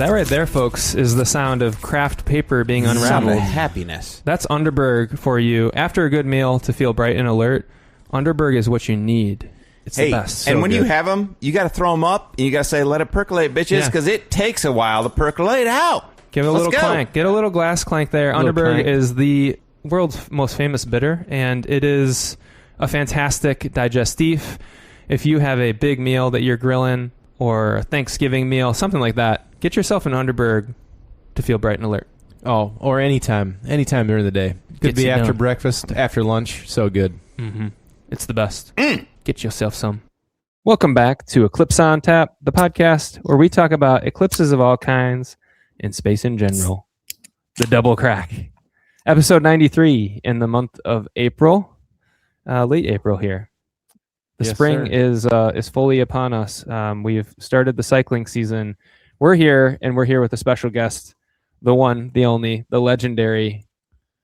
That right there, folks, is the sound of craft paper being unraveled. Happiness. That's Underberg for you. After a good meal to feel bright and alert, Underberg is what you need. It's the best. And when you have them, you got to throw them up, and you got to say, let it percolate, bitches, because it takes a while to percolate out. Give it a little clank. Get a little glass clank there. Underberg is the world's most famous bitter, and it is a fantastic digestif. If you have a big meal that you're grilling or a Thanksgiving meal, something like that, get yourself an Underberg to feel bright and alert. Oh, or anytime during the day. Could be after breakfast, after lunch. So good. Mm-hmm. It's the best. Get yourself some. Welcome back to Eclipse on Tap, the podcast where we talk about eclipses of all kinds and space in general. The double crack. Episode 93 in the month of April. Late April here. The spring is fully upon us. We've started the cycling season. We're here, and we're here with a special guest, the one, the only, the legendary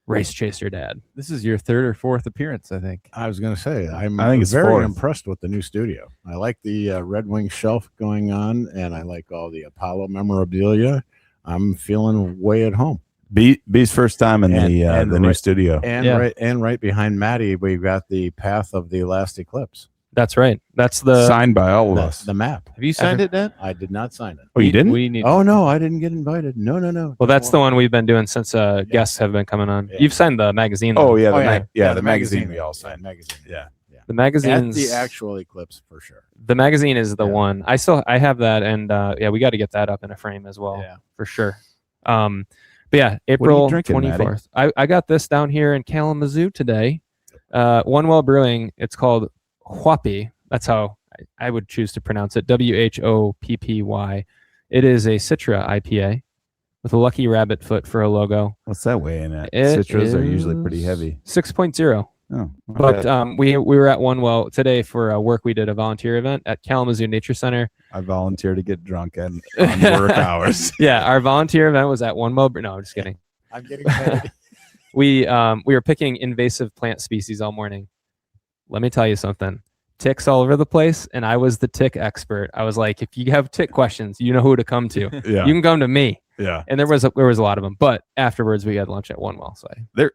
RaceChaserDad. This is your third or fourth appearance, I think. I was going to say, I think it's very fourth. impressed with the new studio. I like the Red Wing shelf going on, and I like all the Apollo memorabilia. I'm feeling way at home. B's first time in the new studio. And right behind Maddie, we've got the path of the last eclipse. That's right. That's the signed by all of us. The map. Have you signed it, Dad? I did not sign it. Oh, you didn't? Oh, no, I didn't get invited. No. Well, that's the one we've been doing since guests have been coming on. Yeah. You've signed the magazine. Oh, though. yeah. The magazine we all signed. Magazine. Yeah. The magazine's At the actual eclipse for sure. The magazine is the one. I have that, and we got to get that up in a frame as well. Yeah. For sure. But yeah, April drinking, 24th. I got this down here in Kalamazoo today. One Well Brewing. It's called Whoppy. That's how I would choose to pronounce it. WHOPPY. It is a Citra IPA with a lucky rabbit foot for a logo. What's that weighing at? It Citras are usually pretty heavy. 6.0. Oh, But we were at One Well today for a work we did, a volunteer event at Kalamazoo Nature Center. I volunteer to get drunk on work hours. Yeah, our volunteer event was at One Well. No, I'm just kidding. I'm getting ready. We were picking invasive plant species all morning. Let me tell you something. Ticks all over the place, and I was the tick expert. I was like, if you have tick questions, you know who to come to. Yeah. You can come to me. Yeah. And there was a lot of them. But afterwards, we had lunch at One Well. So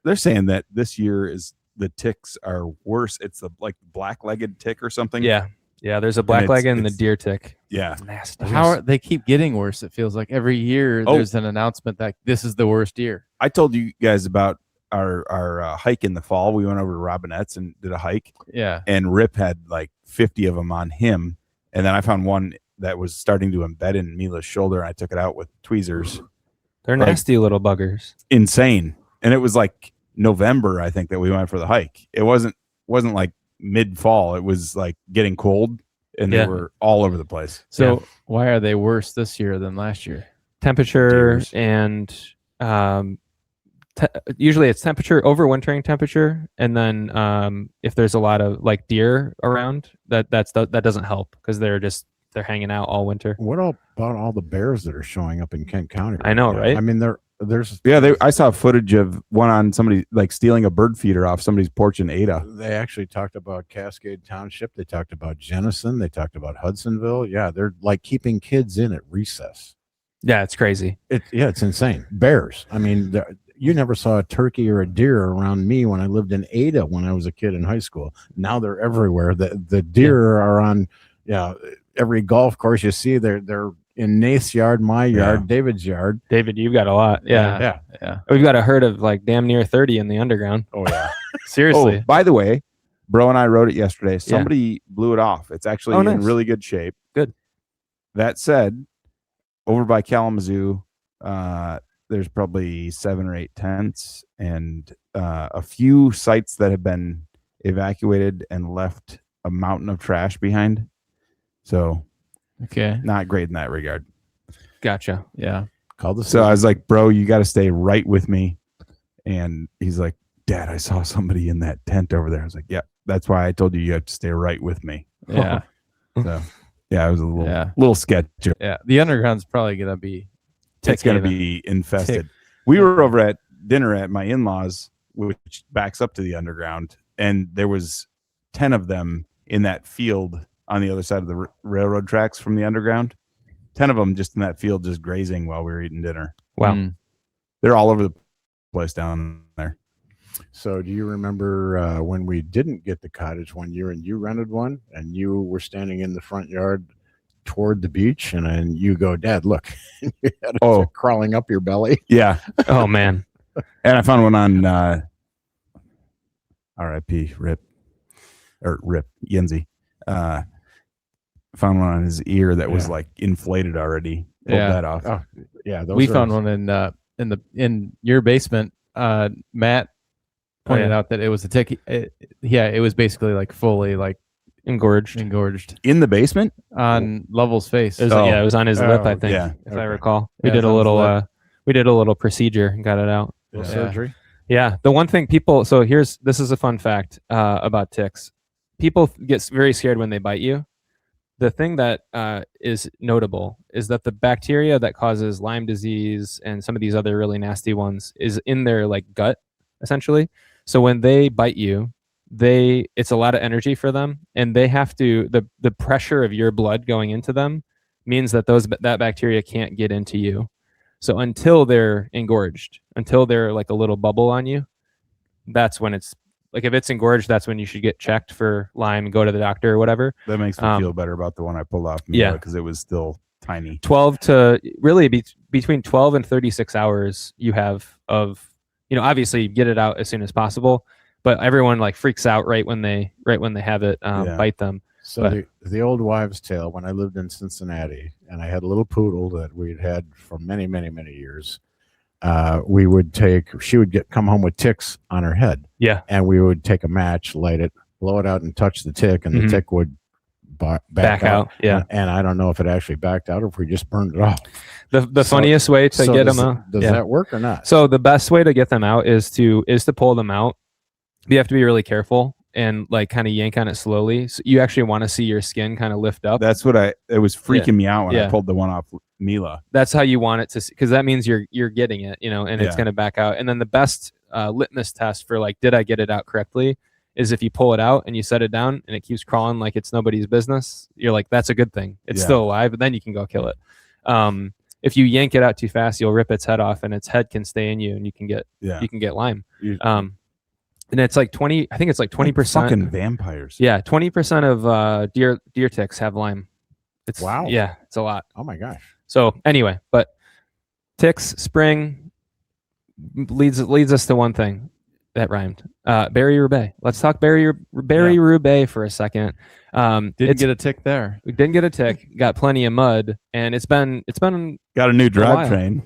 They're saying that this year the ticks are worse. It's the black-legged tick or something. Yeah. There's a black-legged and the deer tick. Yeah. Nasty. They keep getting worse. It feels like every year there's an announcement that this is the worst year. I told you guys about our hike in the fall. We went over to Robinette's and did a hike. Yeah. And Rip had like 50 of them on him. And then I found one that was starting to embed in Mila's shoulder. And I took it out with tweezers. They're nasty little buggers. Insane. And it was like November, I think, that we went for the hike. It wasn't like mid-fall. It was like getting cold, and they were all over the place. So why are they worse this year than last year? Temperature and usually it's temperature, overwintering temperature, and then if there's a lot of like deer around, that doesn't help because they're hanging out all winter. What about all the bears that are showing up in Kent County? I know, right? I mean, I saw footage of one on somebody like stealing a bird feeder off somebody's porch in Ada. They actually talked about Cascade Township. They talked about Jenison. They talked about Hudsonville. Yeah, they're like keeping kids in at recess. Yeah, it's crazy. It's insane. Bears. I mean, you never saw a turkey or a deer around me when I lived in Ada when I was a kid in high school. Now they're everywhere. The deer are on every golf course you see. They're in Nath's yard, my yard, David's yard. David, you've got a lot. Yeah. We've got a herd of like damn near 30 in the underground. Oh yeah. Seriously. Oh, by the way, Bro and I rode it yesterday. Somebody blew it off. It's actually in really good shape. Good. That said, over by Kalamazoo, there's probably 7 or 8 tents and a few sites that have been evacuated and left a mountain of trash behind. So, not great in that regard. Gotcha. Yeah. So I was like, bro, you got to stay right with me. And he's like, Dad, I saw somebody in that tent over there. I was like, yeah, that's why I told you have to stay right with me. Yeah. So, yeah, it was a little sketchy. Yeah. The underground's probably going to be It's going to be infested. We were over at dinner at my in-laws, which backs up to the underground, and there was 10 of them in that field on the other side of the railroad tracks from the underground. 10 of them just in that field, just grazing while we were eating dinner. Wow. They're all over the place down there. So do you remember when we didn't get the cottage one year and you rented one and you were standing in the front yard toward the beach and then you go, Dad, look, you had it crawling up your belly. Yeah. Oh, man. And I found one on R.I.P. Rip Yenzi. Found one on his ear that was like inflated already. Pulled that off. Oh, yeah. We found one in your basement. Matt pointed out that it was a tick. It was basically like fully like engorged in the basement on Lovell's face. It was on his lip, I think. Yeah. If I recall, we did a little procedure and got it out. Surgery. Yeah. The one thing so this is a fun fact about ticks. People get very scared when they bite you. The thing that is notable is that the bacteria that causes Lyme disease and some of these other really nasty ones is in their like gut, essentially. So when they bite you, it's a lot of energy for them, and they have to the pressure of your blood going into them means that that bacteria can't get into you. So until they're engorged, until they're like a little bubble on you, that's when it's like, if it's engorged, that's when you should get checked for Lyme and go to the doctor or whatever. That makes me feel better about the one I pulled off. Because it was still tiny. 12 to really between 12 and 36 hours you have of, obviously get it out as soon as possible, but everyone like freaks out right when they have it bite them. So the old wives' tale, when I lived in Cincinnati and I had a little poodle that we'd had for many, many, many years, she would come home with ticks on her head. Yeah. And we would take a match, light it, blow it out and touch the tick, and the tick would back out. Yeah. And I don't know if it actually backed out or if we just burned it off. The funniest way to get them out. Does that work or not? So the best way to get them out is to pull them out. You have to be really careful and like kind of yank on it slowly. So you actually want to see your skin kind of lift up. That's what it was freaking me out when I pulled the one off Mila. That's how you want it to, because that means you're getting it, and it's going to back out. And then the best litmus test for like, did I get it out correctly, is if you pull it out and you set it down and it keeps crawling like it's nobody's business, you're like, that's a good thing. It's still alive, but then you can go kill it. If you yank it out too fast, you'll rip its head off and its head can stay in you and you can get Lyme. And it's like 20, I think it's like 20%. Fucking vampires. Yeah. 20% of deer ticks have Lyme. It's wow. Yeah. It's a lot. Oh my gosh. So anyway, but ticks, spring leads us to one thing that rhymed. Barry Roubaix. Let's talk Barry Roubaix for a second. Didn't get a tick there. We didn't get a tick. Got plenty of mud, and it's been got a new drivetrain.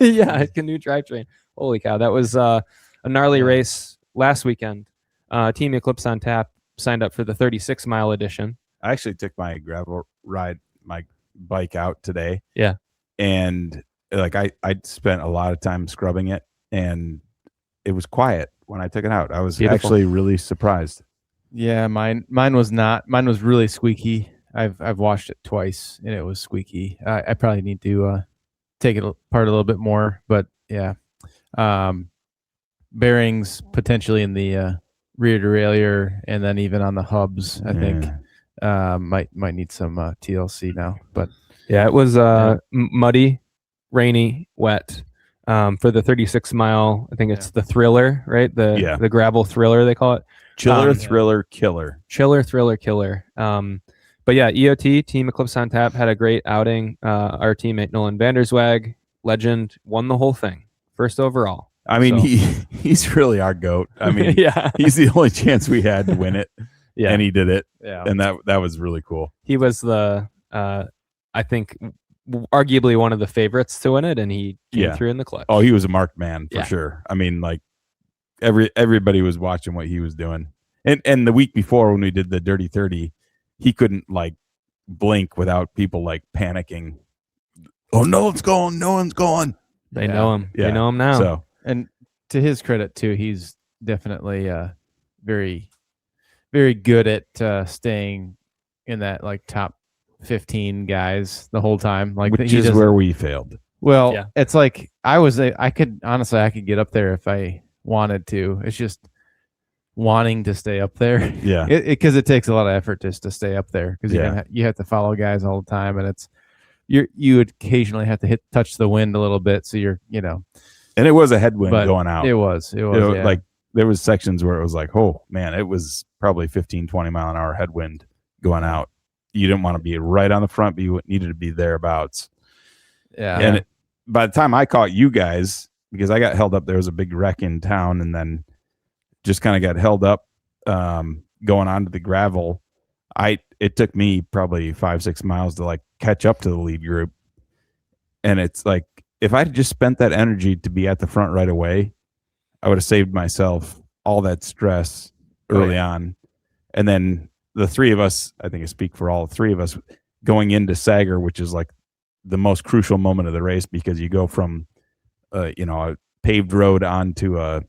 Yeah, it's a new drivetrain. Holy cow! That was a gnarly race last weekend. Team Eclipse on Tap signed up for the 36-mile edition. I actually took my gravel ride, my bike out today. Yeah. And like I spent a lot of time scrubbing it, and it was quiet when I took it out. I was actually really surprised. Yeah, mine was not. Mine was really squeaky. I've washed it twice and it was squeaky. I probably need to take it apart a little bit more, but yeah. Bearings potentially in the rear derailleur and then even on the hubs, I think might need some TLC now. But yeah, it was muddy, rainy, wet. For the 36-mile, I think it's the Thriller, right? The gravel Thriller, they call it. Chiller, Thriller, Killer. Chiller, Thriller, Killer. But yeah, EOT, Team Eclipse on Tap, had a great outing. Our teammate Nolan Vanderswag, legend, won the whole thing. First overall. I mean, he's really our GOAT. I mean, yeah, he's the only chance we had to win it. Yeah. And he did it. Yeah. And that was really cool. He was I think, arguably one of the favorites to win it, and he came through in the clutch. Oh, he was a marked man for sure. I mean, like everybody was watching what he was doing. And the week before when we did the Dirty 30, he couldn't like blink without people like panicking. Oh, no one's going. They know him. Yeah. They know him now. So, and to his credit too, he's definitely very, very good at staying in that like top 15 guys the whole time. Like, which is where we failed. Well, it's like I could get up there if I wanted to. It's just wanting to stay up there. Yeah. Because it takes a lot of effort just to stay up there because you have to follow guys all the time, and you would occasionally have to touch the wind a little bit, so And it was a headwind but going out. It was yeah. Like there was sections where it was like, oh man, it was probably 15, 20 mile an hour headwind going out. You didn't want to be right on the front, but you needed to be thereabouts. Yeah. And by the time I caught you guys, because I got held up, there was a big wreck in town, and then just kind of got held up going onto the gravel. It took me probably 5-6 miles to like catch up to the lead group. And it's like, if I'd just spent that energy to be at the front right away, I would have saved myself all that stress early on. And then the three of us, I think I speak for all three of us, going into Sager, which is like the most crucial moment of the race, because you go from a paved road onto a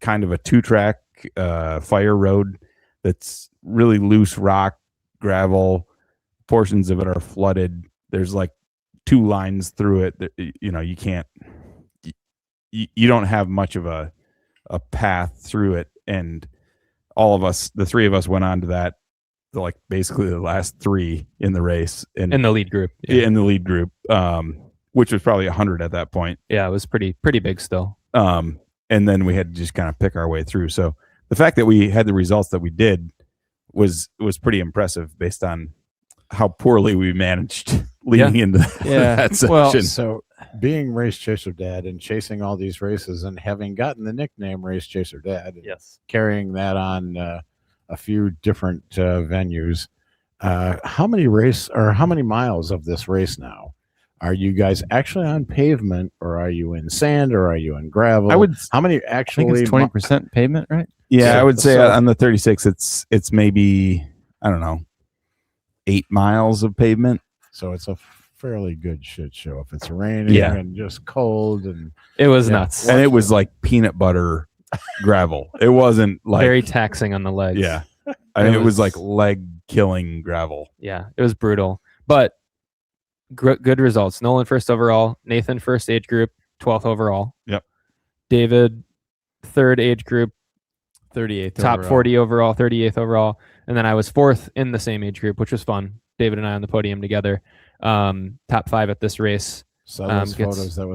kind of a 2-track fire road that's really loose rock, gravel. Portions of it are flooded. There's like 2 lines through it that, you can't, you don't have much of a path through it. And all of us, the three of us, went on to that, like basically the last 3 in the race, in the lead group. In the lead group, which was probably 100 at that point. Yeah, it was pretty big still. And then we had to just kind of pick our way through. So the fact that we had the results that we did was pretty impressive based on how poorly we managed leading into that section. Well, so being Race Chaser Dad and chasing all these races and having gotten the nickname Race Chaser Dad, yes, carrying that on a few different venues, how many miles of this race now are you guys actually on pavement, or are you in sand, or are you in gravel? How many actually? I think it's 20% pavement, right? Yeah, I would say on the 36, it's maybe, I don't know, 8 miles of pavement. So it's a fairly good shit show if it's raining and just cold, and it was nuts. And it was like peanut butter gravel. It wasn't like very taxing on the legs. Yeah. I mean, it was like leg killing gravel. Yeah, it was brutal, but good results. Nolan first overall, Nathan first age group, 12th overall. Yep. David third age group, 38th top overall. 40 overall, 38th overall, and then I was 4th in the same age group, which was fun. David and I on the podium together, top 5 at this race. So those photos, that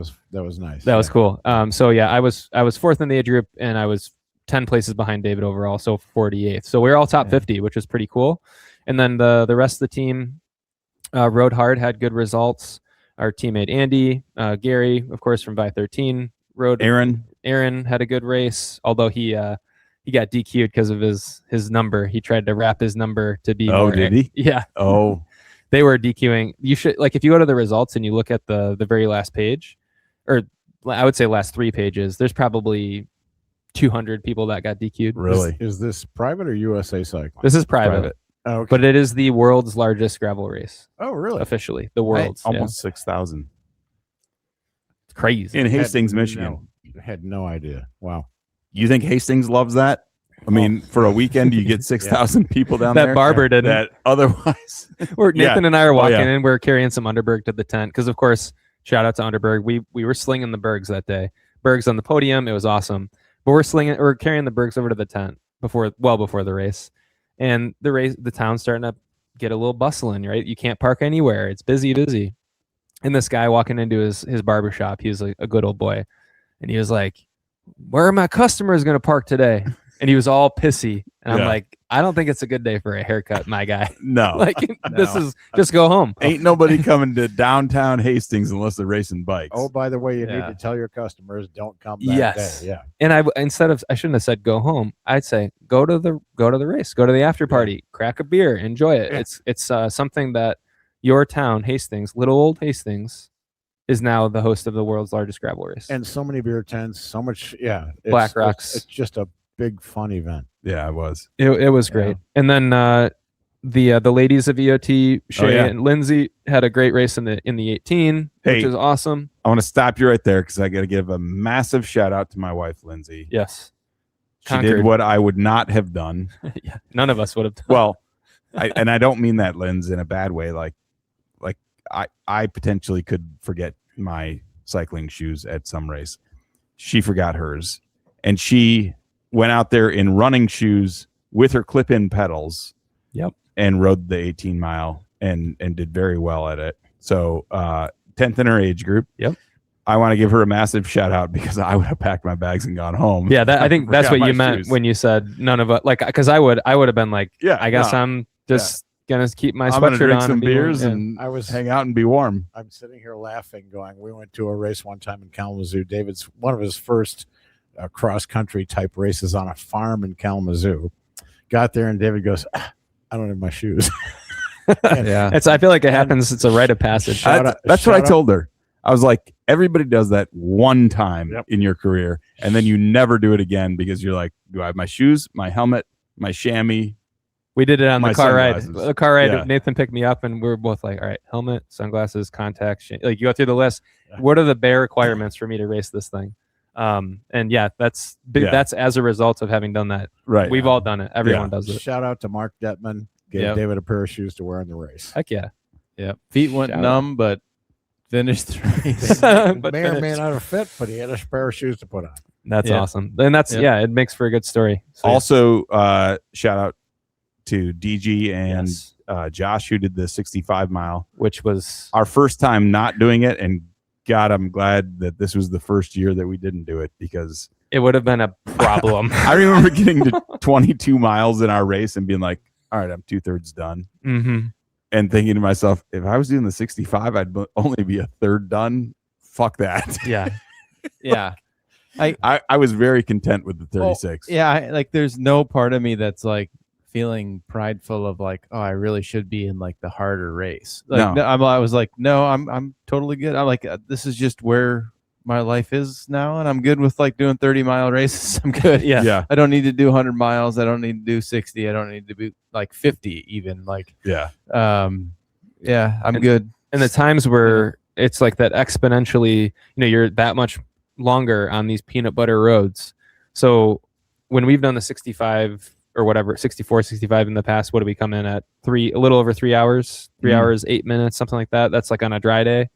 was nice. That was cool. So yeah, I was 4th in the age group, and I was 10 places behind David overall, so 48th. So we were all top 50, which was pretty cool. And then the rest of the team rode hard, had good results. Our teammate Andy, Gary, of course, from Vi 13 rode. Aaron had a good race, although he got DQ'd because of his number. He tried to wrap his number to be. Oh, did he? Yeah. Oh, they were DQing. You should, like, if you go to the results and you look at the very last page, or I would say last 3 pages, there's probably 200 people that got DQ'd. Really? Is this private or USA Cycling? This is private. Oh, okay. But it is the world's largest gravel race. Oh, really? Officially, the world's. Almost 6,000. It's crazy. In Hastings, Michigan. Had no idea. Wow. You think Hastings loves that? I mean, for a weekend, you get 6,000 people down there. That Barber didn't. That otherwise. Nathan and I are walking in. We're carrying some Underberg to the tent because, of course, shout out to Underberg. We were slinging the Bergs that day. Bergs on the podium. It was awesome. But we're carrying the Bergs over to the tent before the race. And the town's starting to get a little bustling, right? You can't park anywhere. It's busy. And this guy walking into his barbershop, he was like a good old boy. And he was like, "Where are my customers going to park today?" And he was all pissy. And I'm like, I don't think it's a good day for a haircut, my guy. No. Like, this is just go home. Ain't nobody coming to downtown Hastings unless they're racing bikes. Oh, by the way, you need to tell your customers don't come that day. Yeah. And I shouldn't have said go home. I'd say go to the race, go to the after party, crack a beer, enjoy it. Yeah. It's something that your town, Hastings, little old Hastings, is now the host of the world's largest gravel race. And so many beer tents, so much, Black Rocks. It's just a big fun event. Yeah, it was. It was great. And then the ladies of EOT, Shay and Lindsay, had a great race in the 18, which is awesome. I want to stop you right there because I got to give a massive shout out to my wife, Lindsay. Yes. She did what I would not have done. Yeah, none of us would have done. Well, I don't mean that, Linz, in a bad way. Like I potentially could forget my cycling shoes at some race. She forgot hers. And she went out there in running shoes with her clip-in pedals. Yep. And rode the 18 mile and did very well at it. So 10th in her age group. Yep. I want to give her a massive shout out because I would have packed my bags and gone home. Yeah, I think that's Forgot what you my meant shoes. when you said none of us. Like, because I would have been like, Yeah, I guess no, I'm just gonna keep my I'm gonna sweatshirt drink on some and be beers warm. and I was hang out and be warm. I'm sitting here laughing, going, we went to a race one time in Kalamazoo. David's one of his first cross country type races on a farm in Kalamazoo. Got there and David goes, I don't have my shoes. Yeah. I feel like it happens. It's a rite of passage. That's what I told her. I was like, everybody does that one time in your career, and then you never do it again because you're like, do I have my shoes, my helmet, my chamois? We did it on My the car sunglasses. ride. The car ride, Yeah. Nathan picked me up, and we were both like, all right, helmet, sunglasses, contacts. Like, you go through the list. What are the bare requirements for me to race this thing? And yeah, that's big. Yeah. That's as a result of having done that. Right. We've all done it. Everyone does it. Shout out to Mark Detman. Gave Yep. David a pair of shoes to wear in the race. Heck yeah. Yeah. Feet went Shout out. numb, but finished the race. But May or may finished. not have fit, but he had a pair of shoes to put on. That's Yeah. awesome. And that's it makes for a good story. So, Also, shout out to DG and yes, Josh, who did the 65 mile. which was Our first time not doing it, and God, I'm glad that this was the first year that we didn't do it because it would have been a problem. I remember getting to 22 miles in our race and being like, all right, I'm 2/3 done. Mm-hmm. And thinking to myself, if I was doing the 65, I'd only be a third done. Fuck that. Yeah. Yeah. I was very content with the 36. Yeah. Like, there's no part of me that's like feeling prideful of like, oh, I really should be in like the harder race. Like, No. I was like, no, I'm totally good. I'm like, this is just where my life is now, and I'm good with like doing 30-mile races. I'm good. Yeah. Yeah. I don't need to do 100 miles. I don't need to do 60. I don't need to be like 50 even. Like, Yeah. yeah, I'm And- good. And the times where it's like that exponentially, you're that much longer on these peanut butter roads. So when we've done the 65 or whatever, 64, 65 in the past, what do we come in at? A little over 3 hours, 3 hours, 8 minutes, something like that. That's like on a dry day.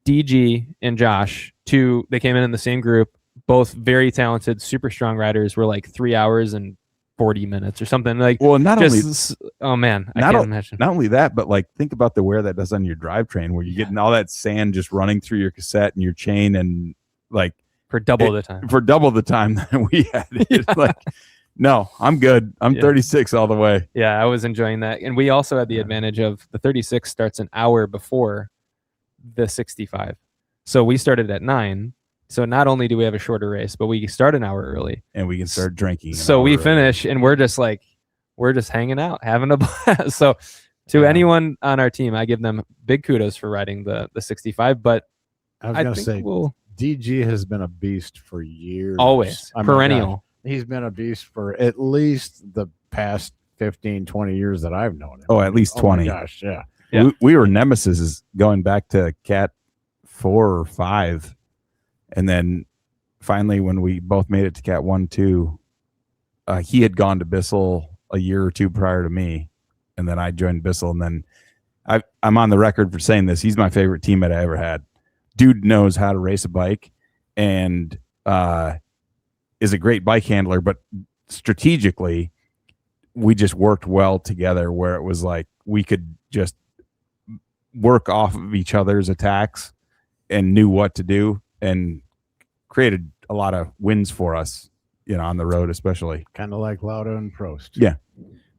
DG and Josh, they came in the same group, both very talented, super strong riders, were like 3 hours and 40 minutes or something. Like, Well, oh man, I not can't o- imagine. not only that, but like think about the wear that does on your drivetrain, where you're getting all that sand just running through your cassette and your chain, and like For double the time. for double the time that we had. It's like, no, I'm good. I'm Yeah. 36 all the way. Yeah, I was enjoying that. And we also had the advantage of the 36 starts an hour before the 65. So we started at 9. So not only do we have a shorter race, but we start an hour early. And we can start drinking. an So hour we early. finish and we're just hanging out, having a blast. So to Yeah. anyone on our team, I give them big kudos for riding the 65. But I was I going to think say, we'll DG has been a beast for years. always I mean, perennial. God, he's been a beast for at least the past 15, 20 years that I've known him. Oh, at least Oh 20. my gosh, yeah. Yeah. We were nemesis going back to Cat 4 or 5. And then finally, when we both made it to Cat 1, 2, he had gone to Bissell a year or two prior to me. And then I joined Bissell. And then I'm on the record for saying this. He's my favorite teammate I ever had. Dude knows how to race a bike and is a great bike handler. But strategically, we just worked well together where it was like we could just work off of each other's attacks and knew what to do and created a lot of wins for us, on the road, especially. Kind of like Lauda and Prost. Yeah.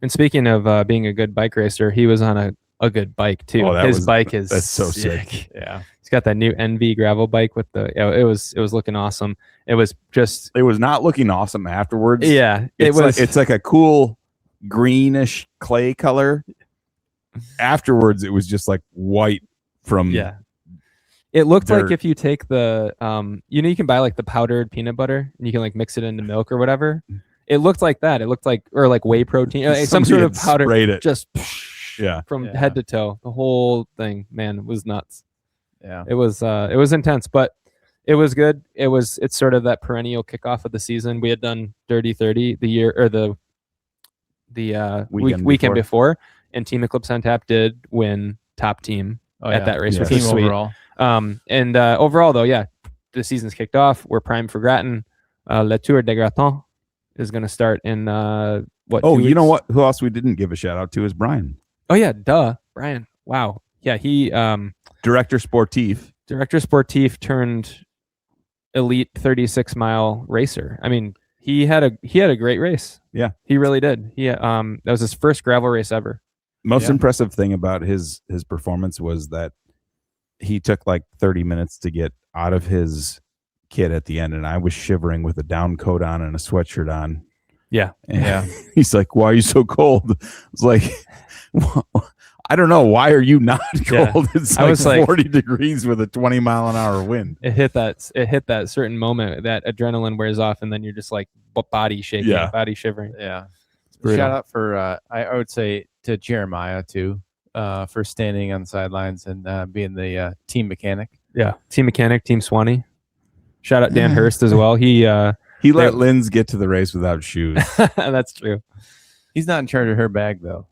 And speaking of being a good bike racer, he was on a good bike too. Oh, His bike is that's so sick. Yeah. He's got that new NV gravel bike with it was looking awesome. It was just It was not looking awesome afterwards. it's like a cool greenish clay color. Afterwards, it was just like white from It looked like dirt. if you take the you can buy like the powdered peanut butter and you can like mix it into milk or whatever. It looked like that. It looked like or like whey protein, some Somebody sort of had powder sprayed it. just Yeah. from Yeah. head to toe. The whole thing, man, was nuts. Yeah. It was intense, but it was good. It's sort of that perennial kickoff of the season. We had done Dirty 30 the year or the weekend before, and Team Eclipse on Tap did win top team at that race, which Team was sweet. overall. And overall though, the season's kicked off. We're primed for Grattan. Le Tour de Grattan is going to start in 2 Oh, you know weeks? what? Who else we didn't give a shout out to is Brian. Oh yeah, duh, Brian. Wow, he Director Sportif. Director Sportif turned elite 36-mile racer. I mean, he had a great race. Yeah. He really did. That was his first gravel race ever. Most impressive thing about his performance was that he took like 30 minutes to get out of his kit at the end, and I was shivering with a down coat on and a sweatshirt on. Yeah. And he's like, "Why are you so cold?" It's like, well, I don't know. Why are you not cold? Yeah. It's I was like 40 degrees with a 20-mile-an-hour wind. It hit that certain moment that adrenaline wears off, and then you're just like body shaking, body shivering. Yeah. Brutal. Shout out for I would say to Jeremiah too, for standing on the sidelines and being the team mechanic. Yeah, team mechanic, Team Swanee. Shout out Dan Hurst as well. He let Linz get to the race without shoes. That's true. He's not in charge of her bag though.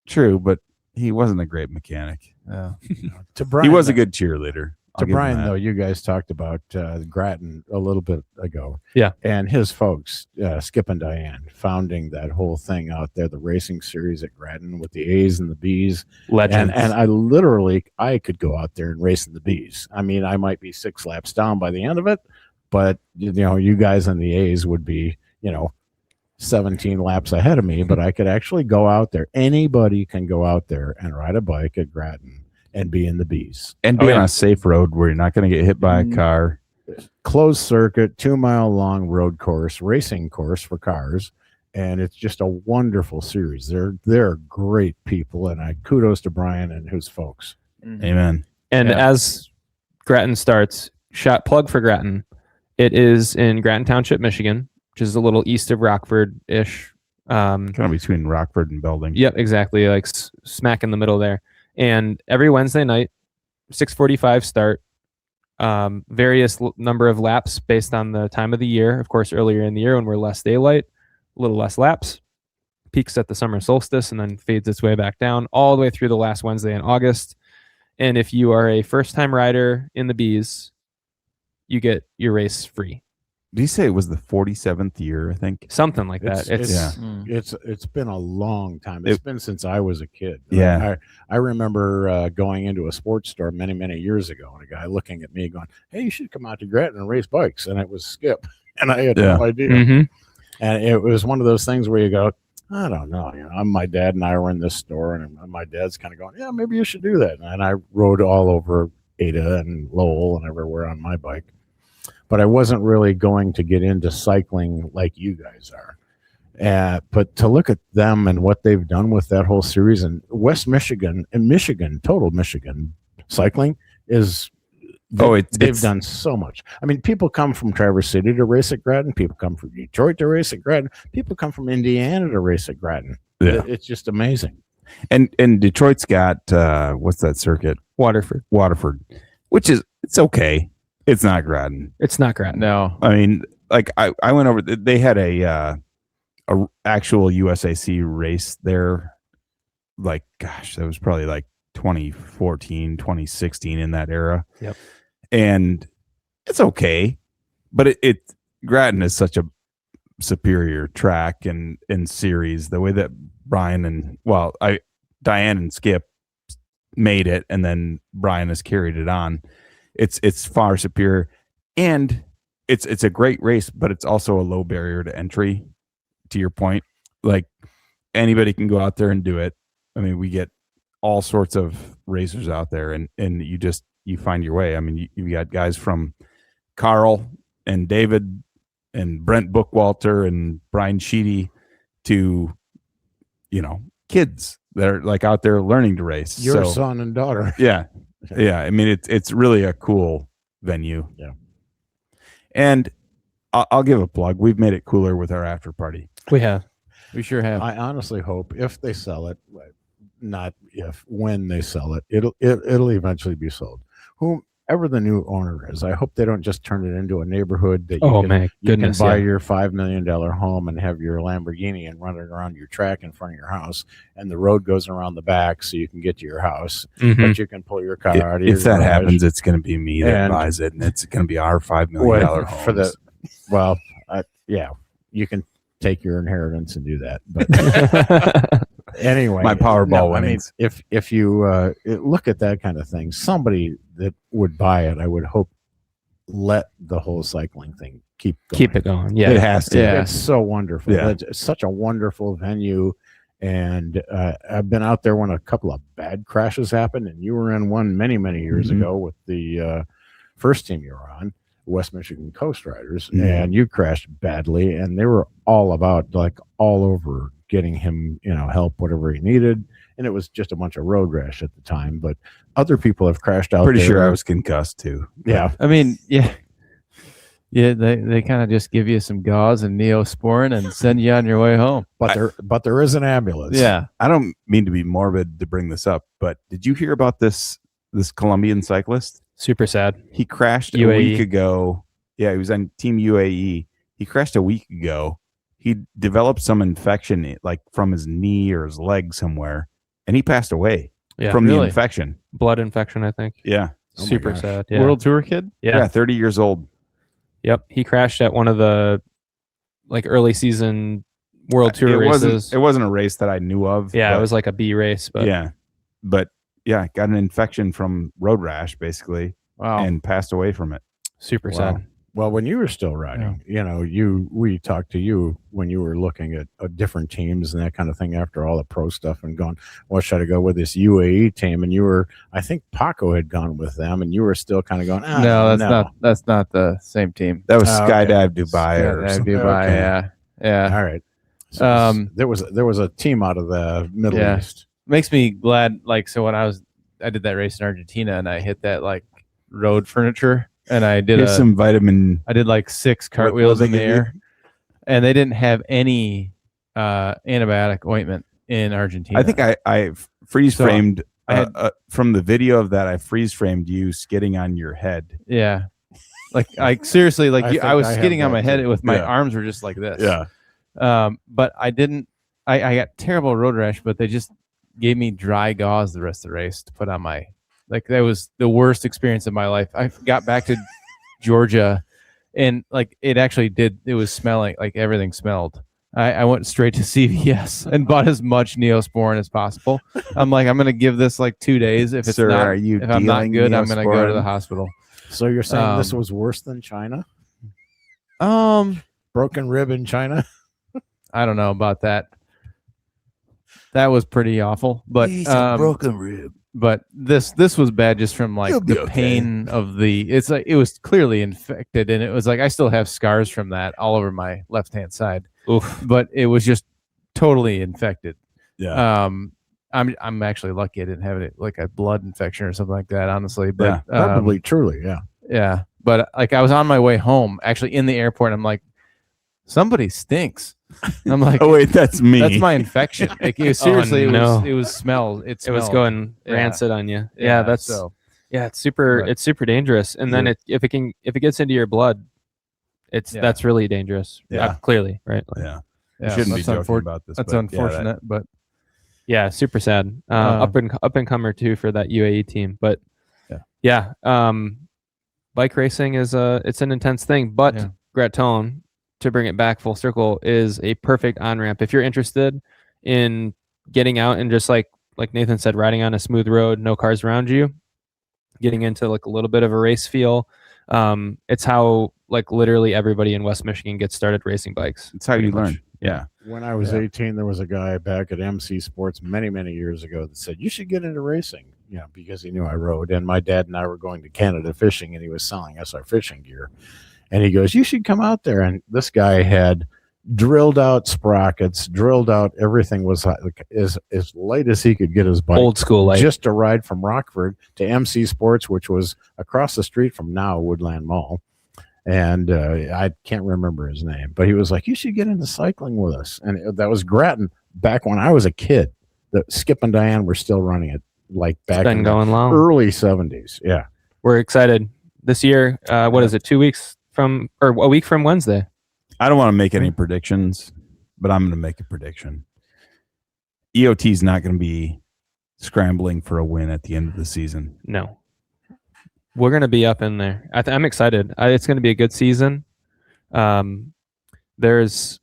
True, but he wasn't a great mechanic. To Brian, he was a good cheerleader. To Brian, though, you guys talked about Grattan a little bit ago. Yeah. And his folks, Skip and Diane, founding that whole thing out there, the racing series at Grattan with the A's and the B's. Legends. And I could go out there and race in the B's. I mean, I might be 6 laps down by the end of it, but, you guys in the A's would be, 17 laps ahead of me, but I could actually go out there. Anybody can go out there and ride a bike at Grattan and be in the B's. And be on a safe road where you're not going to get hit by a car. Closed circuit, 2-mile long road course, racing course for cars. And it's just a wonderful series. They're great people. And kudos to Brian and his folks. Amen. And as Grattan starts, plug for Grattan. It is in Grattan Township, Michigan, which is a little east of Rockford-ish. Kind of between Rockford and Belding. Yep, exactly. Like smack in the middle there. And every Wednesday night, 6:45 start. Various number of laps based on the time of the year. Of course, earlier in the year when we're less daylight, a little less laps. Peaks at the summer solstice and then fades its way back down all the way through the last Wednesday in August. And if you are a first-time rider in the B's, you get your race free. Did you say it was the 47th year, I think? Something like that. It's been a long time. It's been since I was a kid. Yeah. I remember going into a sports store many, many years ago, and a guy looking at me going, "Hey, you should come out to Grattan and race bikes." And it was Skip, and I had no idea. Mm-hmm. And it was one of those things where you go, I don't know. My dad and I were in this store, and my dad's kind of going, "Yeah, maybe you should do that." And I rode all over Ada and Lowell and everywhere on my bike. But I wasn't really going to get into cycling like you guys are. But to look at them and what they've done with that whole series in West Michigan and total Michigan cycling is they've done so much. I mean, people come from Traverse City to race at Grattan. People come from Detroit to race at Grattan. People come from Indiana to race at Grattan. Yeah. It's just amazing. And Detroit's got what's that circuit? Waterford, which is it's okay. It's not Grattan. It's not Grattan. No. I mean, like I went over. They had a actual USAC race there. Like, gosh, that was probably like 2014, 2016 in that era. Yep. And it's okay, but Grattan is such a superior track and series. The way that Brian and Diane and Skip made it, and then Brian has carried it on. It's far superior, and it's a great race, but it's also a low barrier to entry. To your point, like anybody can go out there and do it. I mean, we get all sorts of racers out there, and you find your way. I mean, you got guys from Carl and David and Brent Bookwalter and Brian Sheedy to kids that are like out there learning to race. Your son and daughter. Yeah. Yeah, I mean it's really a cool venue. Yeah, and I'll give a plug. We've made it cooler with our after party. We We sure have. I honestly hope if they sell it, not if, when they sell it, it'll eventually be sold. Whomever the new owner is, I hope they don't just turn it into a neighborhood that you can buy your $5 million home and have your Lamborghini and run it around your track in front of your house, and the road goes around the back so you can get to your house, but you can pull your car out of your If that garage. happens, it's going to be me that buys it, and it's going to be our $5 million homes. Yeah, you can take your inheritance and do that. But Anyway, My Powerball I mean, winnings. if you look at that kind of thing, somebody that would buy it, I would hope, let the whole cycling thing keep Keep it going. Yeah. It has to. Yeah. It's so wonderful. Yeah. It's such a wonderful venue. And I've been out there when a couple of bad crashes happened, and you were in one many, many years Mhm. ago with the first team you were on, West Michigan Coast Riders, Mhm. and you crashed badly, and they were all about, like, all over getting him, help, whatever he needed. And it was just a bunch of road rash at the time, but other people have crashed out Pretty there. sure I was concussed too. Yeah. I mean, yeah. They kind of just give you some gauze and Neosporin and send you on your way home. But there is an ambulance. Yeah. I don't mean to be morbid to bring this up, but did you hear about this Colombian cyclist? Super sad. He crashed a UAE. week ago. Yeah, he was on Team UAE. He crashed a week ago. He developed some infection, like from his knee or his leg somewhere, and he passed away Yeah. from the really? infection. Blood infection, I think. Yeah. Oh my Super gosh. sad. Yeah. World Tour kid? Yeah, 30 years old. Yep. He crashed at one of the early season World Tour it races. wasn't a race that I knew of. Yeah, but it was like a B race, but but got an infection from road rash basically, Wow. and passed away from it. super Wow. sad. Well, when you were still riding, we talked to you when you were looking at different teams and that kind of thing after all the pro stuff and going, well, should I go with this UAE team? And you were, I think Paco had gone with them, and you were still kind of going, no, that's not the same team. That was Okay. Skydive Dubai or Skydive something. Dubai, Okay. yeah. All right. So Um, there was a team out of the Middle Yeah. East. Makes me glad. Like, so when I did that race in Argentina and I hit that like road furniture and I did Here's some vitamin. I did like 6 What cartwheels they in the give you? air, and they didn't have any antibiotic ointment in Argentina. I think I freeze framed. I had- From the video of that, I freeze framed you skidding on your head. yeah, like I seriously like I I think was I have skidding on that my head too. with my Yeah. arms were just like this. Yeah. But I didn't. I got terrible road rash, but they just gave me dry gauze the rest of the race to put on my. Like that was the worst experience of my life. I got back to Georgia, and like it actually did. It was smelling like everything smelled. I went straight to CVS and bought as much Neosporin as possible. I'm like, I'm gonna give this like 2 days. If it's Sir, not, are you if I'm not dealing good, I'm gonna go to Neosporin? the hospital. So you're saying this Um, was worse than China? Um, Broken rib in China? I don't know about that. That was pretty awful, but broken rib. but this was bad just from like You'll be the okay. pain of the. It's like it was clearly infected, and it was like I still have scars from that all over my left hand side. Oof. But it was just totally infected. Yeah. I'm actually lucky I didn't have it like a blood infection or something like that, honestly. But Probably, truly, yeah. yeah. But like I was on my way home, actually in the airport. And I'm like, somebody stinks. And I'm like, Oh wait, that's me. that's my infection. Like, seriously, no. it was smell. It It was smelled. going Yeah. rancid on you. Yeah, that's so. yeah, it's super But- it's super dangerous. And then if it gets into your blood, Yeah. that's really dangerous. Yeah. Clearly, right? Like, Yeah. Yeah, Shouldn't be that's joking about this. That's but yeah, that- unfortunate, but yeah, super sad. Up and comer too for that UAE team. But yeah, bike racing is it's an intense thing. But Yeah. Gratone, to bring it back full circle, is a perfect on ramp if you're interested in getting out and just like Nathan said, riding on a smooth road, no cars around you, getting into like a little bit of a race feel. It's how like literally everybody in West Michigan gets started racing bikes. It's how you pretty much. learn. Yeah. When I was Yeah. 18, there was a guy back at MC Sports many, many years ago that said, you should get into racing, because he knew I rode. And my dad and I were going to Canada fishing, and he was selling us our fishing gear. And he goes, you should come out there. And this guy had drilled out sprockets, drilled out everything, was like as light as he could get his bike. Old school like Just to ride from Rockford to MC Sports, which was across the street from now Woodland Mall. And I can't remember his name, but he was like, you should get into cycling with us. And that was Grattan back when I was a kid. Skip and Diane were still running it, like back been in the going long. early 70s. Yeah. We're excited this year. What is it? 2 weeks from, or a week from Wednesday? I don't want to make any predictions, but I'm going to make a prediction. EOT is not going to be scrambling for a win at the end of the season. No, we're gonna be up in there. I'm excited. It's gonna be a good season. There's